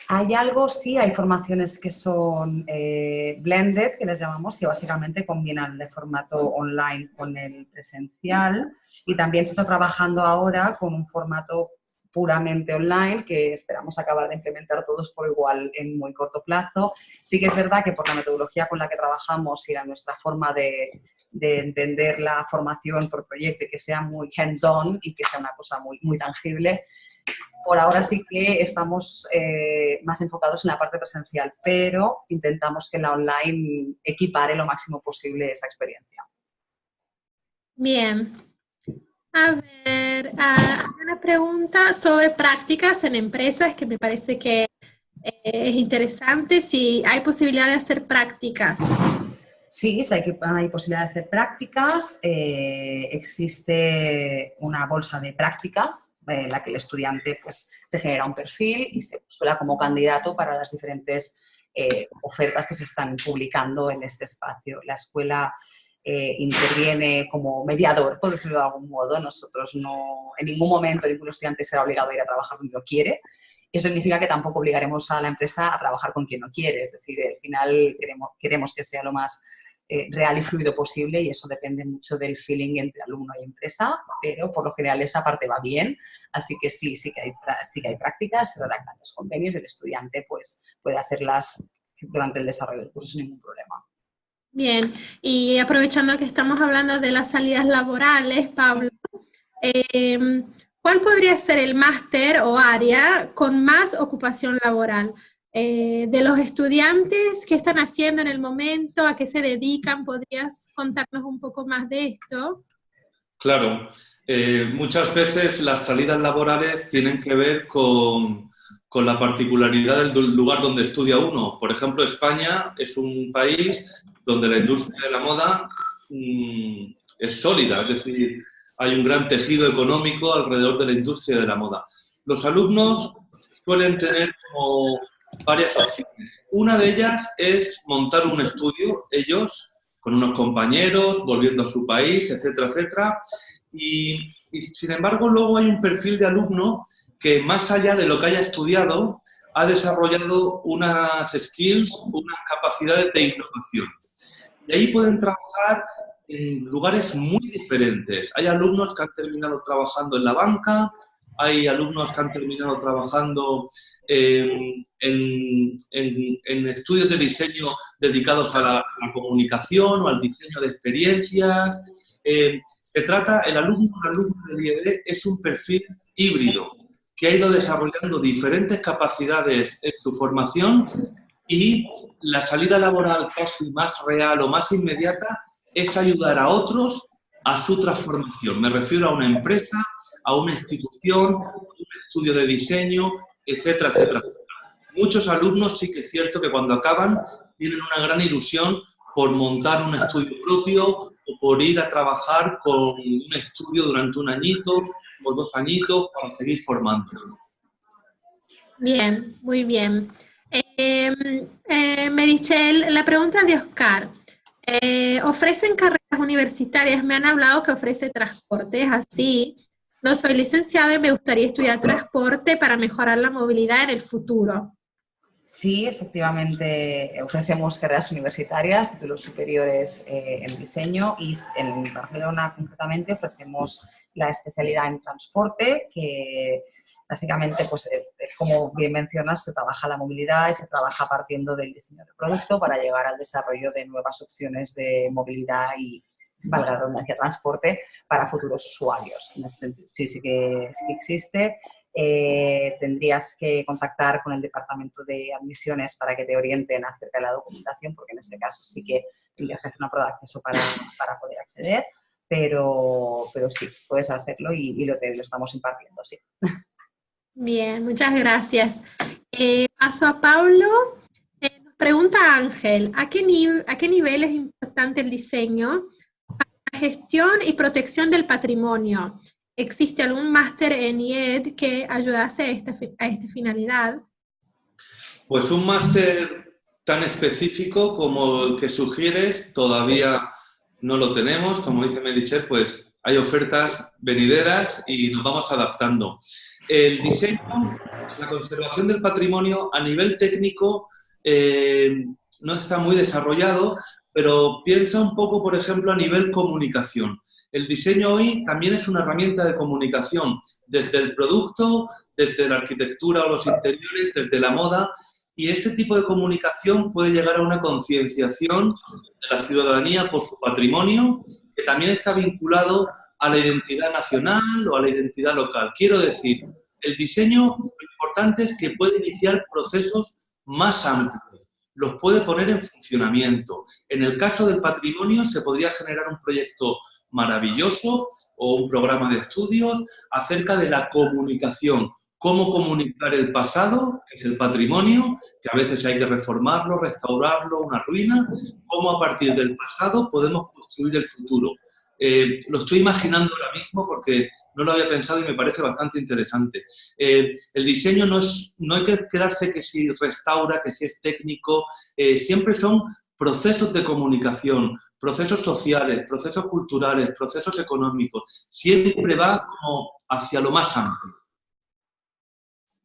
Speaker 3: Hay algo, sí, hay formaciones que son blended, que les llamamos, que básicamente combinan el formato online con el presencial, y también se está trabajando ahora con un formato puramente online que esperamos acabar de implementar todos por igual en muy corto plazo. Sí que es verdad que por la metodología con la que trabajamos y nuestra forma de entender la formación por proyecto, que sea muy hands-on y que sea una cosa muy, muy tangible, por ahora sí que estamos más enfocados en la parte presencial, pero intentamos que la online equipare lo máximo posible esa experiencia.
Speaker 2: Bien. A ver, hay una pregunta sobre prácticas en empresas que me parece que es interesante. Si hay posibilidad de hacer prácticas.
Speaker 3: Sí, hay posibilidad de hacer prácticas. Existe una bolsa de prácticas en la que el estudiante pues, se genera un perfil y se postula como candidato para las diferentes ofertas que se están publicando en este espacio. La escuela interviene como mediador, por decirlo de algún modo. Nosotros no, en ningún momento ningún estudiante será obligado a ir a trabajar donde lo quiere. Eso significa que tampoco obligaremos a la empresa a trabajar con quien no quiere. Es decir, al final queremos que sea lo más real y fluido posible, y eso depende mucho del feeling entre alumno y empresa, pero por lo general esa parte va bien, así que sí que hay prácticas, se redactan los convenios y el estudiante pues, puede hacerlas durante el desarrollo del curso sin ningún problema.
Speaker 2: Bien, y aprovechando que estamos hablando de las salidas laborales, Pablo, ¿cuál podría ser el máster o área con más ocupación laboral? De los estudiantes, ¿qué están haciendo en el momento? ¿A qué se dedican? ¿Podrías contarnos un poco más de esto?
Speaker 1: Claro, muchas veces las salidas laborales tienen que ver con la particularidad del lugar donde estudia uno. Por ejemplo, España es un país donde la industria de la moda es sólida, es decir, hay un gran tejido económico alrededor de la industria de la moda. Los alumnos suelen tener como varias opciones. Una de ellas es montar un estudio, ellos, con unos compañeros, volviendo a su país, etcétera, etcétera. Y sin embargo, luego hay un perfil de alumno que, más allá de lo que haya estudiado, ha desarrollado unas skills, unas capacidades de innovación. Y ahí pueden trabajar en lugares muy diferentes. Hay alumnos que han terminado trabajando en la banca, hay alumnos que han terminado trabajando en estudios de diseño dedicados a la comunicación o al diseño de experiencias. El alumno del IED es un perfil híbrido que ha ido desarrollando diferentes capacidades en su formación, y la salida laboral casi más real o más inmediata es ayudar a otros a su transformación. Me refiero a una empresa, a una institución, a un estudio de diseño, etcétera, etcétera. Muchos alumnos sí que es cierto que cuando acaban tienen una gran ilusión por montar un estudio propio o por ir a trabajar con un estudio durante un añito o 2 añitos para seguir formándose.
Speaker 2: Bien, muy bien. Meritxell, la pregunta de Oscar. Ofrecen carreras universitarias, me han hablado que ofrece transporte, es así. No soy licenciada y me gustaría estudiar transporte para mejorar la movilidad en el futuro.
Speaker 3: Sí, efectivamente ofrecemos carreras universitarias, títulos superiores en diseño y en Barcelona concretamente ofrecemos la especialidad en transporte que básicamente, pues, como bien mencionas, se trabaja la movilidad y se trabaja partiendo del diseño del producto para llegar al desarrollo de nuevas opciones de movilidad y, valga la redundancia, transporte para futuros usuarios. En ese sentido, sí que existe. Tendrías que contactar con el departamento de admisiones para que te orienten acerca de la documentación, porque en este caso sí que tendrías que hacer una prueba de acceso para poder acceder, pero sí, puedes hacerlo y lo estamos impartiendo, sí.
Speaker 2: Bien, muchas gracias. Paso a Pablo. Nos pregunta Ángel, ¿a qué nivel es importante el diseño para la gestión y protección del patrimonio? ¿Existe algún máster en IED que ayudase a esta finalidad?
Speaker 1: Pues un máster tan específico como el que sugieres todavía no lo tenemos. Como dice Meritxell, pues hay ofertas venideras y nos vamos adaptando. El diseño, la conservación del patrimonio a nivel técnico no está muy desarrollado, pero piensa un poco, por ejemplo, a nivel comunicación. El diseño hoy también es una herramienta de comunicación, desde el producto, desde la arquitectura o los interiores, desde la moda, y este tipo de comunicación puede llegar a una concienciación de la ciudadanía por su patrimonio, que también está vinculado a la identidad nacional o a la identidad local. Quiero decir, el diseño, lo importante es que puede iniciar procesos más amplios, los puede poner en funcionamiento. En el caso del patrimonio se podría generar un proyecto maravilloso o un programa de estudios acerca de la comunicación. Cómo comunicar el pasado, que es el patrimonio, que a veces hay que reformarlo, restaurarlo, una ruina, cómo a partir del pasado podemos construir el futuro. Lo estoy imaginando ahora mismo porque no lo había pensado y me parece bastante interesante. El diseño no hay que quedarse que si restaura, que si es técnico, siempre son procesos de comunicación, procesos sociales, procesos culturales, procesos económicos. Siempre va como hacia lo más amplio.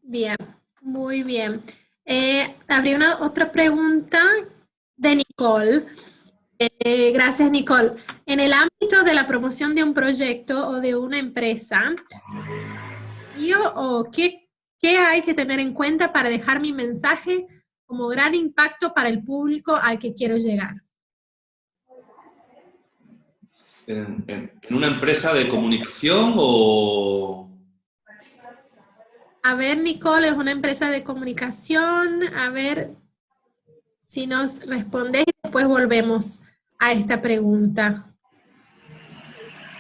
Speaker 2: Bien, muy bien. Habría otra pregunta de Nicole. Gracias, Nicole. En el ámbito de la promoción de un proyecto o de una empresa, ¿qué hay que tener en cuenta para dejar mi mensaje como gran impacto para el público al que quiero llegar?
Speaker 1: ¿En una empresa de comunicación o...?
Speaker 2: A ver, Nicole, es una empresa de comunicación. A ver si nos respondes y después volvemos a esta pregunta.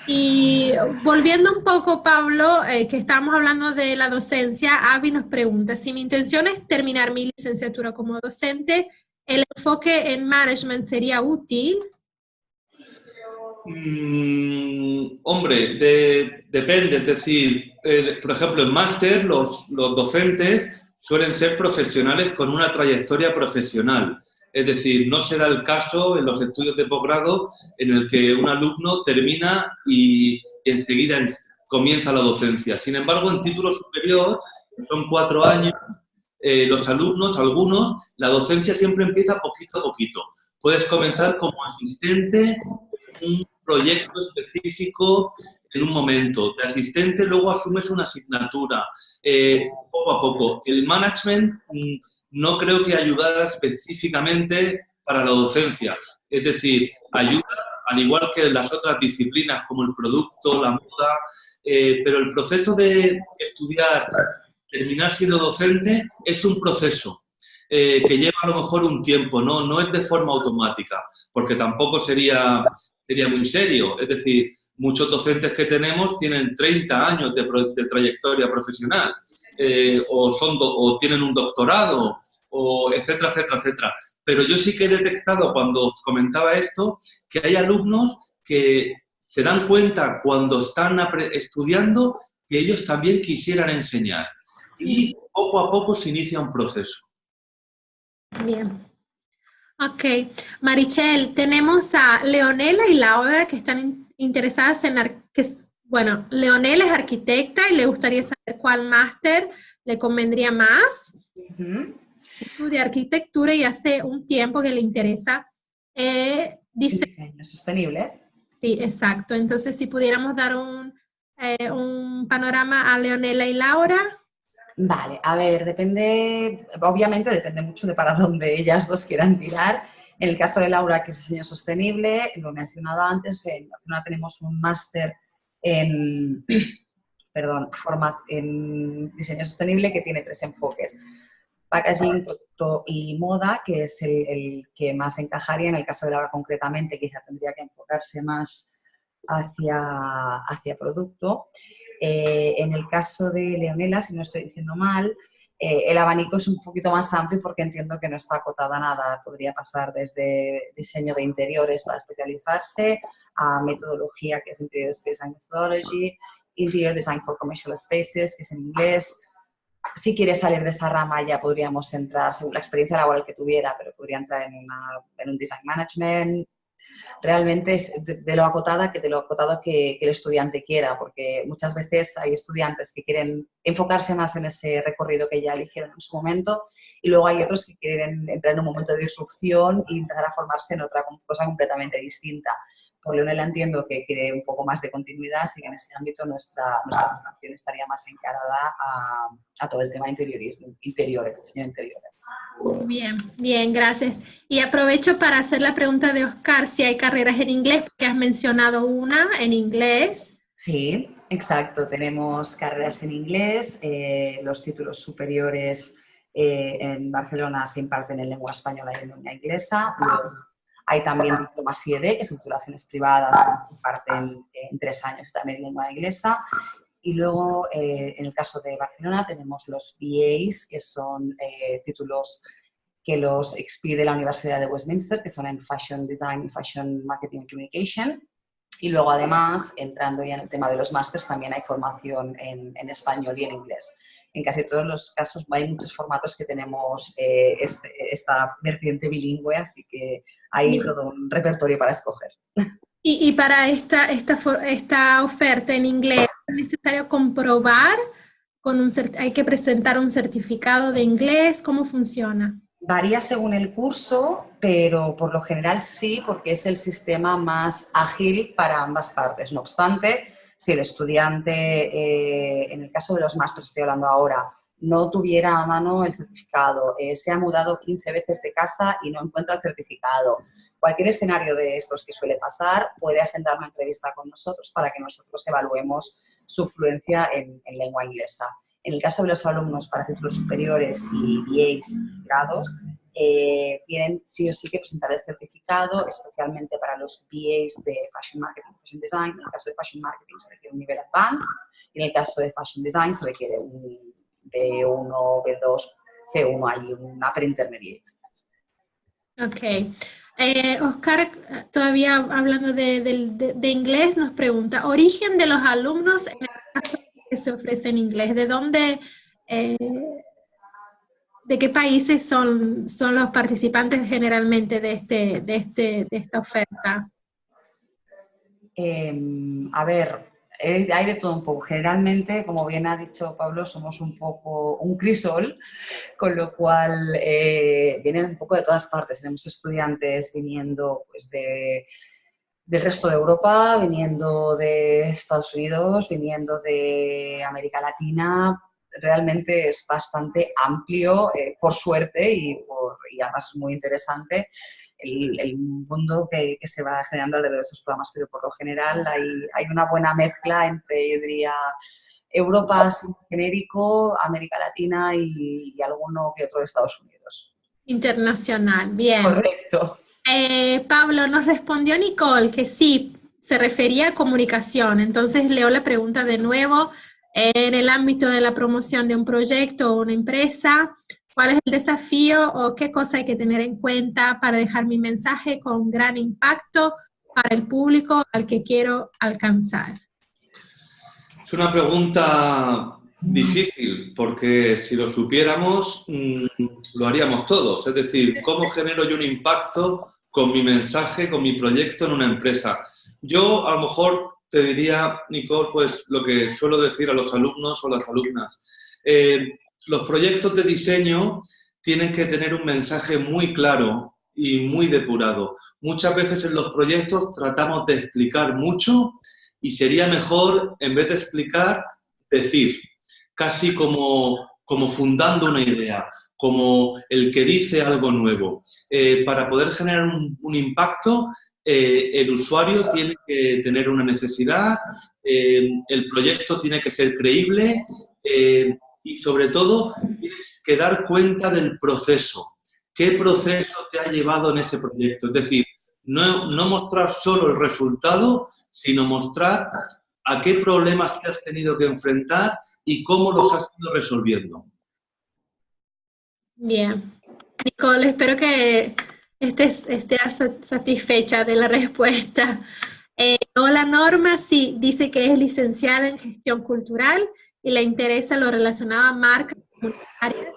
Speaker 2: Y volviendo un poco, Pablo, que estábamos hablando de la docencia, Avi nos pregunta, si mi intención es terminar mi licenciatura como docente, ¿el enfoque en management sería útil?
Speaker 1: Hombre, depende, es decir, por ejemplo, en máster los docentes suelen ser profesionales con una trayectoria profesional. Es decir, no será el caso en los estudios de posgrado en el que un alumno termina y enseguida comienza la docencia. Sin embargo, en título superior, que son 4 años, los alumnos, algunos, la docencia siempre empieza poquito a poquito. Puedes comenzar como asistente en un proyecto específico en un momento. De asistente luego asumes una asignatura, poco a poco. El management no creo que ayudara específicamente para la docencia. Es decir, ayuda al igual que las otras disciplinas como el producto, la moda, pero el proceso de estudiar, terminar siendo docente es un proceso que lleva a lo mejor un tiempo, no es de forma automática, porque tampoco sería muy serio. Es decir, muchos docentes que tenemos tienen 30 años de trayectoria profesional. O tienen un doctorado, o etcétera, etcétera, etcétera. Pero yo sí que he detectado cuando os comentaba esto que hay alumnos que se dan cuenta cuando están estudiando que ellos también quisieran enseñar. Y poco a poco se inicia un proceso.
Speaker 2: Bien. Ok, Marichel, tenemos a Leonela y Laura que están interesadas en, bueno, Leonela es arquitecta y le gustaría saber cuál máster le convendría más. Estudia arquitectura y hace un tiempo que le interesa.
Speaker 3: Diseño sostenible.
Speaker 2: Sí, exacto. Entonces, si pudiéramos dar un panorama a Leonela y Laura.
Speaker 3: Vale, a ver, obviamente depende mucho de para dónde ellas dos quieran tirar. En el caso de Laura, que es diseño sostenible, lo he mencionado antes, en Barcelona tenemos un máster en, en diseño sostenible que tiene 3 enfoques. Packaging, producto y moda, que es el que más encajaría. En el caso de Laura concretamente, quizá tendría que enfocarse más hacia producto. En el caso de Leonela, si no estoy diciendo mal, el abanico es un poquito más amplio porque entiendo que no está acotada a nada. Podría pasar desde diseño de interiores para especializarse a metodología, que es Interior Space Design Methodology, Interior Design for Commercial Spaces, que es en inglés. Si quiere salir de esa rama ya podríamos entrar, según la experiencia laboral que tuviera, pero podría entrar en un Design Management. Realmente es de lo acotado que el estudiante quiera, porque muchas veces hay estudiantes que quieren enfocarse más en ese recorrido que ya eligieron en su momento y luego hay otros que quieren entrar en un momento de disrupción e empezar a formarse en otra cosa completamente distinta. Por Leonela entiendo que quiere un poco más de continuidad, así que en ese ámbito nuestra formación estaría más encarada a todo el tema interiores, diseño de interiores.
Speaker 2: Bien, bien, gracias. Y aprovecho para hacer la pregunta de Oscar, si hay carreras en inglés, porque has mencionado una en inglés.
Speaker 3: Sí, exacto. Tenemos carreras en inglés, los títulos superiores en Barcelona se imparten en lengua española y en lengua inglesa. Luego, hay también diplomas IED, que son titulaciones privadas que se imparten en 3 años también en lengua inglesa. Y luego, en el caso de Barcelona, tenemos los BAs, que son títulos que los expide la Universidad de Westminster, que son en Fashion Design, Fashion Marketing and Communication. Y luego, además, entrando ya en el tema de los másters, también hay formación en español y en inglés. En casi todos los casos hay muchos formatos que tenemos esta vertiente bilingüe, así que hay todo un repertorio para escoger.
Speaker 2: Y para esta oferta en inglés, ¿es necesario comprobar? ¿Hay que presentar un certificado de inglés? ¿Cómo funciona?
Speaker 3: Varía según el curso, pero por lo general sí, porque es el sistema más ágil para ambas partes. No obstante, si el estudiante, en el caso de los másteres estoy hablando ahora, no tuviera a mano el certificado, se ha mudado 15 veces de casa y no encuentra el certificado, cualquier escenario de estos que suele pasar, puede agendar una entrevista con nosotros para que nosotros evaluemos su fluencia en lengua inglesa. En el caso de los alumnos para títulos superiores y BAs grados, tienen sí o sí que presentar el certificado, especialmente para los BAs de Fashion Marketing y Fashion Design. En el caso de Fashion Marketing se requiere un nivel advanced y en el caso de Fashion Design se requiere un B1, B2, C1, hay una pre-intermediate.
Speaker 2: Ok. Oscar, todavía hablando de inglés, nos pregunta, origen de los alumnos en el caso que se ofrece en inglés, ¿de dónde, de qué países son los participantes generalmente de esta oferta?
Speaker 3: A ver, hay de todo un poco. Generalmente, como bien ha dicho Pablo, somos un poco un crisol, con lo cual vienen un poco de todas partes. Tenemos estudiantes viniendo pues, del resto de Europa, viniendo de Estados Unidos, viniendo de América Latina. Realmente es bastante amplio, por suerte, y además es muy interesante el mundo que se va generando alrededor de estos programas, pero por lo general hay una buena mezcla entre, yo diría, Europa genérico, América Latina y alguno que otro de Estados Unidos.
Speaker 2: Internacional, bien.
Speaker 3: Correcto.
Speaker 2: Pablo, nos respondió Nicole que sí, se refería a comunicación. Entonces leo la pregunta de nuevo. En el ámbito de la promoción de un proyecto o una empresa, ¿cuál es el desafío o qué cosa hay que tener en cuenta para dejar mi mensaje con gran impacto para el público al que quiero alcanzar?
Speaker 1: Es una pregunta Difícil, porque si lo supiéramos, lo haríamos todos. Es decir, ¿cómo genero yo un impacto con mi mensaje, con mi proyecto en una empresa? Yo, a lo mejor, te diría, Nicole, pues lo que suelo decir a los alumnos o las alumnas. Los proyectos de diseño tienen que tener un mensaje muy claro y muy depurado. Muchas veces en los proyectos tratamos de explicar mucho y sería mejor, en vez de explicar, decir, casi como fundando una idea, como el que dice algo nuevo. Para poder generar un impacto, el usuario tiene que tener una necesidad, el proyecto tiene que ser creíble y sobre todo tienes que dar cuenta del proceso. ¿Qué proceso te ha llevado en ese proyecto? Es decir, no mostrar solo el resultado, sino mostrar a qué problemas te has tenido que enfrentar y cómo los has ido resolviendo.
Speaker 2: Bien. Nicole, espero que estés satisfecha de la respuesta. Hola Norma, sí, dice que es licenciada en gestión cultural y le interesa lo relacionado a marcas comunitarias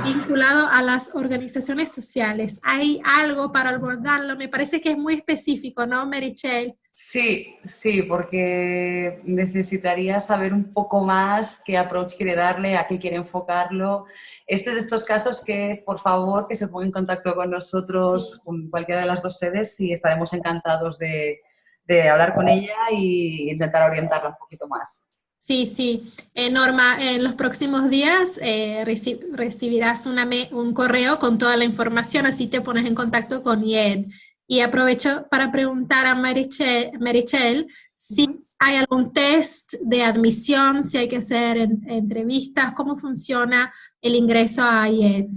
Speaker 2: vinculado a las organizaciones sociales. ¿Hay algo para abordarlo? Me parece que es muy específico, ¿no, Meritxell?
Speaker 3: Sí, sí, porque necesitaría saber un poco más qué approach quiere darle, a qué quiere enfocarlo. Este es de estos casos que, por favor, que se ponga en contacto con nosotros, sí, con cualquiera de las dos sedes, y estaremos encantados de hablar con ella e intentar orientarla un poquito más.
Speaker 2: Sí, sí. Norma, en los próximos días recibirás un correo con toda la información, así te pones en contacto con IED. Y aprovecho para preguntar a Meritxell si hay algún test de admisión, si hay que hacer entrevistas, cómo funciona el ingreso a IED.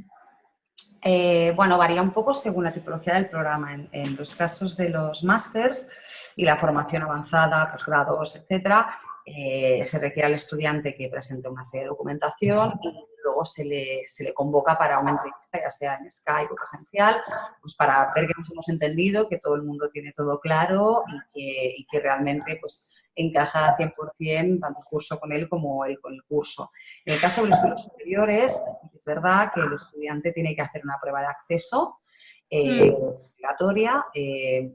Speaker 3: Bueno, varía un poco según la tipología del programa. En los casos de los másters y la formación avanzada, posgrados, etcétera, se requiere al estudiante que presente una serie de documentación y luego se le convoca para una entrevista, ya sea en Skype o presencial, pues para ver que nos hemos entendido, que todo el mundo tiene todo claro y que realmente pues, encaja 100% tanto el curso con él como él con el curso. En el caso de los estudios superiores, es verdad que el estudiante tiene que hacer una prueba de acceso obligatoria.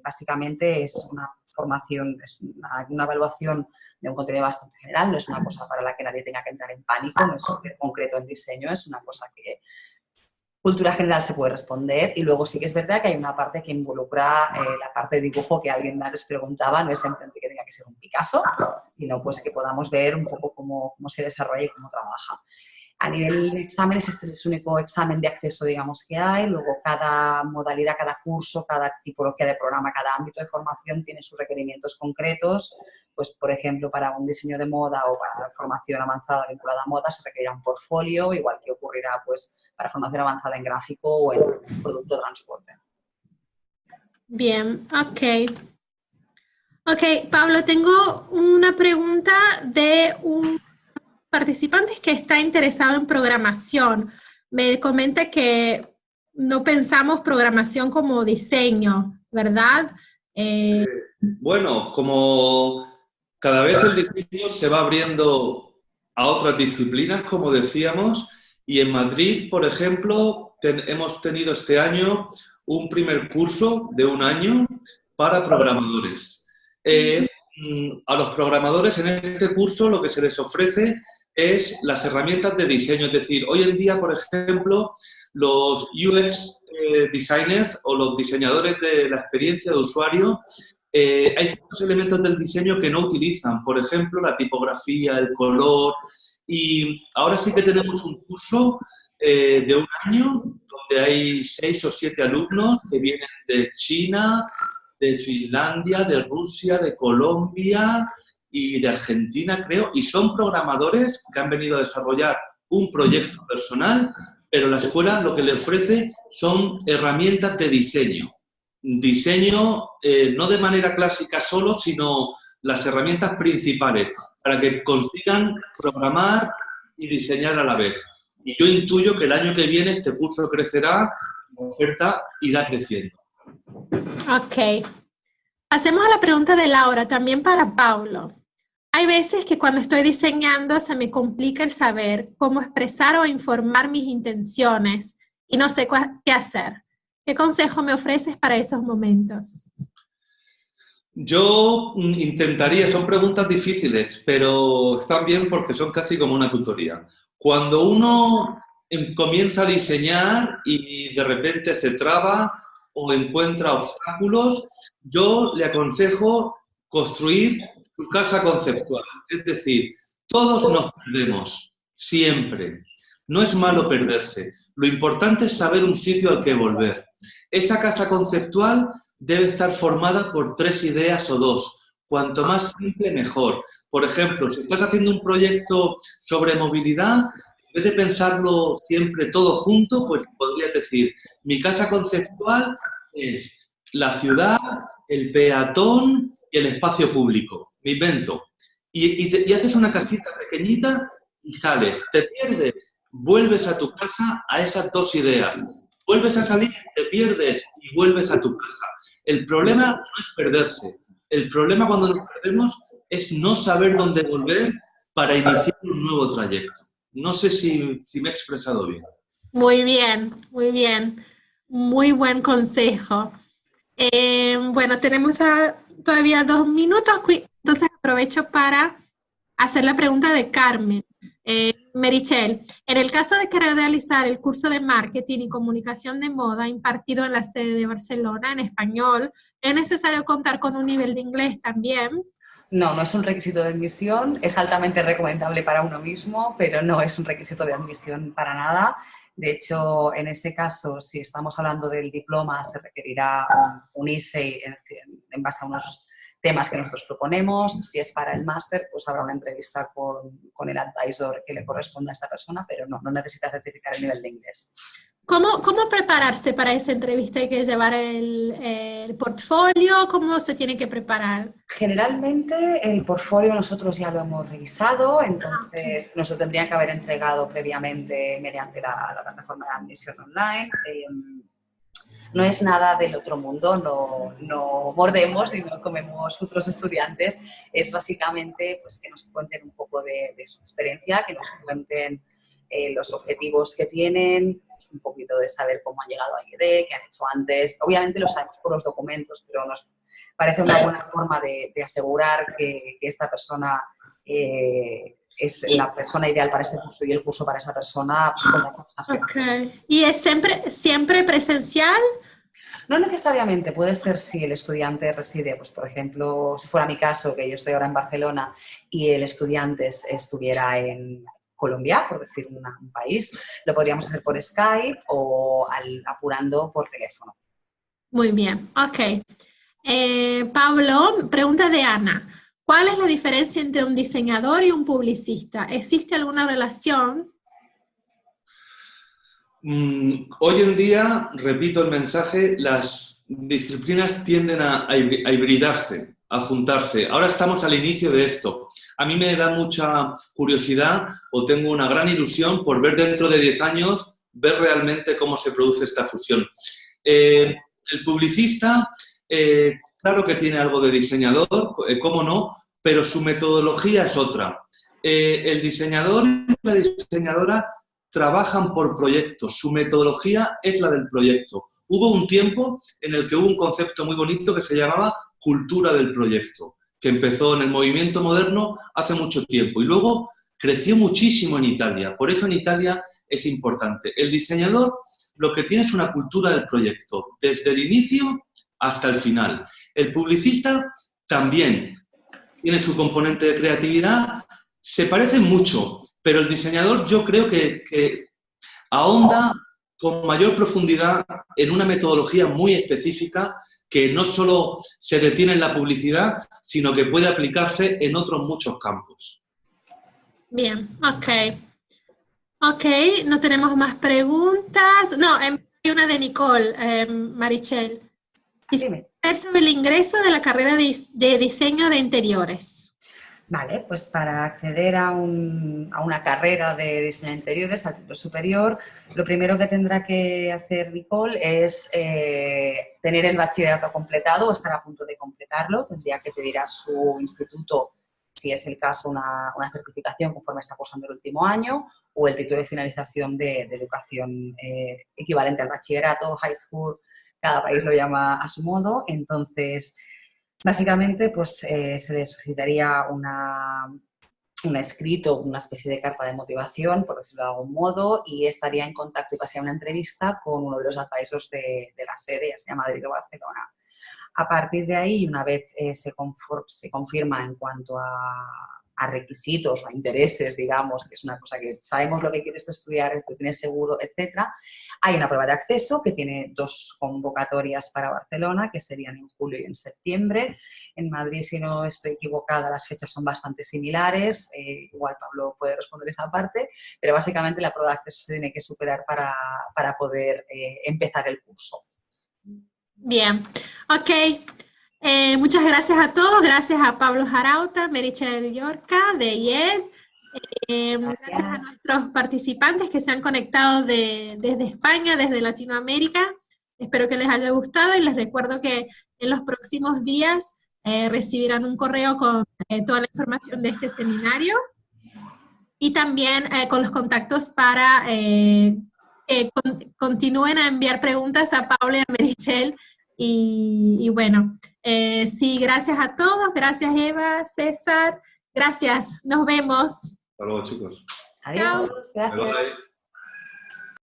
Speaker 3: Básicamente es una formación, es una evaluación de un contenido bastante general, no es una cosa para la que nadie tenga que entrar en pánico, no es súper concreto en diseño, es una cosa que cultura general se puede responder y luego sí que es verdad que hay una parte que involucra la parte de dibujo que alguien les preguntaba, no es simplemente que tenga que ser un Picasso, sino pues que podamos ver un poco cómo se desarrolla y cómo trabaja. A nivel de exámenes, este es el único examen de acceso, digamos, que hay. Luego, cada modalidad, cada curso, cada tipología de programa, cada ámbito de formación tiene sus requerimientos concretos. Pues, por ejemplo, para un diseño de moda o para formación avanzada vinculada a moda se requerirá un portfolio, igual que ocurrirá pues, para formación avanzada en gráfico o en producto de transporte.
Speaker 2: Bien, ok. Ok, Pablo, tengo una pregunta de un participante que está interesado en programación. Me comenta que no pensamos programación como diseño, ¿verdad?
Speaker 1: Bueno, como cada vez el diseño se va abriendo a otras disciplinas, como decíamos, y en Madrid, por ejemplo, hemos tenido este año un primer curso de 1 año para programadores. A los programadores en este curso lo que se les ofrece es las herramientas de diseño. Es decir, hoy en día, por ejemplo, los UX designers o los diseñadores de la experiencia de usuario, hay ciertos elementos del diseño que no utilizan. Por ejemplo, la tipografía, el color. Y ahora sí que tenemos un curso de 1 año donde hay 6 o 7 alumnos que vienen de China, de Finlandia, de Rusia, de Colombia y de Argentina, creo, y son programadores que han venido a desarrollar un proyecto personal, pero la escuela lo que le ofrece son herramientas de diseño. Diseño no de manera clásica solo, sino las herramientas principales para que consigan programar y diseñar a la vez. Y yo intuyo que el año que viene este curso crecerá, la oferta irá creciendo.
Speaker 2: Ok. Hacemos la pregunta de Laura, también para Paulo. Hay veces que cuando estoy diseñando se me complica el saber cómo expresar o informar mis intenciones y no sé qué hacer. ¿Qué consejo me ofreces para esos momentos?
Speaker 1: Yo intentaría, son preguntas difíciles, pero están bien porque son casi como una tutoría. Cuando uno comienza a diseñar y de repente se traba o encuentra obstáculos, yo le aconsejo construir su casa conceptual. Es decir, todos nos perdemos, siempre. No es malo perderse. Lo importante es saber un sitio al que volver. Esa casa conceptual debe estar formada por 3 ideas o 2. Cuanto más simple, mejor. Por ejemplo, si estás haciendo un proyecto sobre movilidad, en vez de pensarlo siempre todo junto, pues podrías decir, mi casa conceptual es la ciudad, el peatón y el espacio público. Me invento. Y haces una casita pequeñita y sales. Te pierdes, vuelves a tu casa a esas 2 ideas. Vuelves a salir, te pierdes y vuelves a tu casa. El problema no es perderse. El problema cuando nos perdemos es no saber dónde volver para iniciar un nuevo trayecto. No sé si me he expresado bien.
Speaker 2: Muy bien, muy bien. Muy buen consejo. Bueno, tenemos todavía 2 minutos, entonces aprovecho para hacer la pregunta de Carmen. Merichel, en el caso de querer realizar el curso de marketing y comunicación de moda impartido en la sede de Barcelona en español, ¿es necesario contar con un nivel de inglés también?
Speaker 3: No, no es un requisito de admisión, es altamente recomendable para uno mismo, pero no es un requisito de admisión para nada. De hecho, en este caso, si estamos hablando del diploma, se requerirá un ISEI en base a unos temas que nosotros proponemos. Si es para el máster, pues habrá una entrevista con el advisor que le corresponda a esta persona, pero no necesita certificar el nivel de inglés.
Speaker 2: ¿Cómo prepararse para esa entrevista? ¿Hay que llevar el portfolio? ¿Cómo se tiene que preparar?
Speaker 3: Generalmente el portfolio nosotros ya lo hemos revisado, entonces nos lo tendrían que haber entregado previamente mediante la plataforma de admisión online. No es nada del otro mundo, no mordemos ni no comemos otros estudiantes. Es básicamente pues, que nos cuenten un poco de su experiencia, que nos cuenten los objetivos que tienen, pues, un poquito de saber cómo han llegado a IED, qué han hecho antes. Obviamente lo sabemos por los documentos, pero nos parece una buena forma de asegurar que esta persona es la persona ideal para este curso y el curso para esa persona.
Speaker 2: Okay. ¿Y es siempre presencial?
Speaker 3: No necesariamente, puede ser si el estudiante reside, pues por ejemplo, si fuera mi caso, que yo estoy ahora en Barcelona y el estudiante estuviera en Colombia, por decir un país, lo podríamos hacer por Skype o apurando por teléfono.
Speaker 2: Muy bien, ok. Pablo, pregunta de Ana. ¿Cuál es la diferencia entre un diseñador y un publicista? ¿Existe alguna relación?
Speaker 1: Hoy en día, repito el mensaje, las disciplinas tienden a hibridarse, a juntarse. Ahora estamos al inicio de esto. A mí me da mucha curiosidad o tengo una gran ilusión por ver dentro de 10 años, ver realmente cómo se produce esta fusión. El publicista, claro que tiene algo de diseñador, cómo no, pero su metodología es otra. El diseñador y la diseñadora trabajan por proyectos, su metodología es la del proyecto. Hubo un tiempo en el que hubo un concepto muy bonito que se llamaba cultura del proyecto, que empezó en el movimiento moderno hace mucho tiempo y luego creció muchísimo en Italia. Por eso en Italia es importante. El diseñador lo que tiene es una cultura del proyecto, desde el inicio hasta el final. El publicista también tiene su componente de creatividad, se parecen mucho, pero el diseñador yo creo que ahonda con mayor profundidad en una metodología muy específica que no solo se detiene en la publicidad, sino que puede aplicarse en otros muchos campos.
Speaker 2: Bien, ok. Ok, no tenemos más preguntas. No, hay una de Nicole, Marichel.
Speaker 3: Dime.
Speaker 2: Sobre el ingreso de la carrera de diseño de interiores.
Speaker 3: Vale, pues para acceder a una carrera de diseño de interiores al ciclo superior, lo primero que tendrá que hacer Nicole es tener el bachillerato completado o estar a punto de completarlo. Tendría que pedir a su instituto si es el caso, una certificación conforme está cursando el último año o el título de finalización de educación equivalente al bachillerato, high school, cada país lo llama a su modo. Entonces, básicamente, pues se le solicitaría un escrito, una especie de carta de motivación, por decirlo de algún modo, y estaría en contacto y pasaría una entrevista con uno de los advisors de la sede, ya sea Madrid o Barcelona. A partir de ahí, una vez se confirma en cuanto a requisitos o a intereses, digamos, que es una cosa que sabemos lo que quieres estudiar, lo tienes seguro, etcétera, hay una prueba de acceso que tiene 2 convocatorias para Barcelona, que serían en julio y en septiembre. En Madrid, si no estoy equivocada, las fechas son bastante similares, igual Pablo puede responder esa parte, pero básicamente la prueba de acceso se tiene que superar para poder empezar el curso.
Speaker 2: Bien, ok. Muchas gracias a todos. Gracias a Pablo Jarauta, Meritxell Llorca de IES. Gracias a nuestros participantes que se han conectado desde España, desde Latinoamérica. Espero que les haya gustado y les recuerdo que en los próximos días recibirán un correo con toda la información de este seminario y también con los contactos para que continúen a enviar preguntas a Pablo y a Meritxell. Y bueno, sí, gracias a todos, gracias Eva, César, gracias, nos vemos.
Speaker 1: Hasta luego, chicos.
Speaker 3: Adiós, gracias.
Speaker 1: Bye, bye.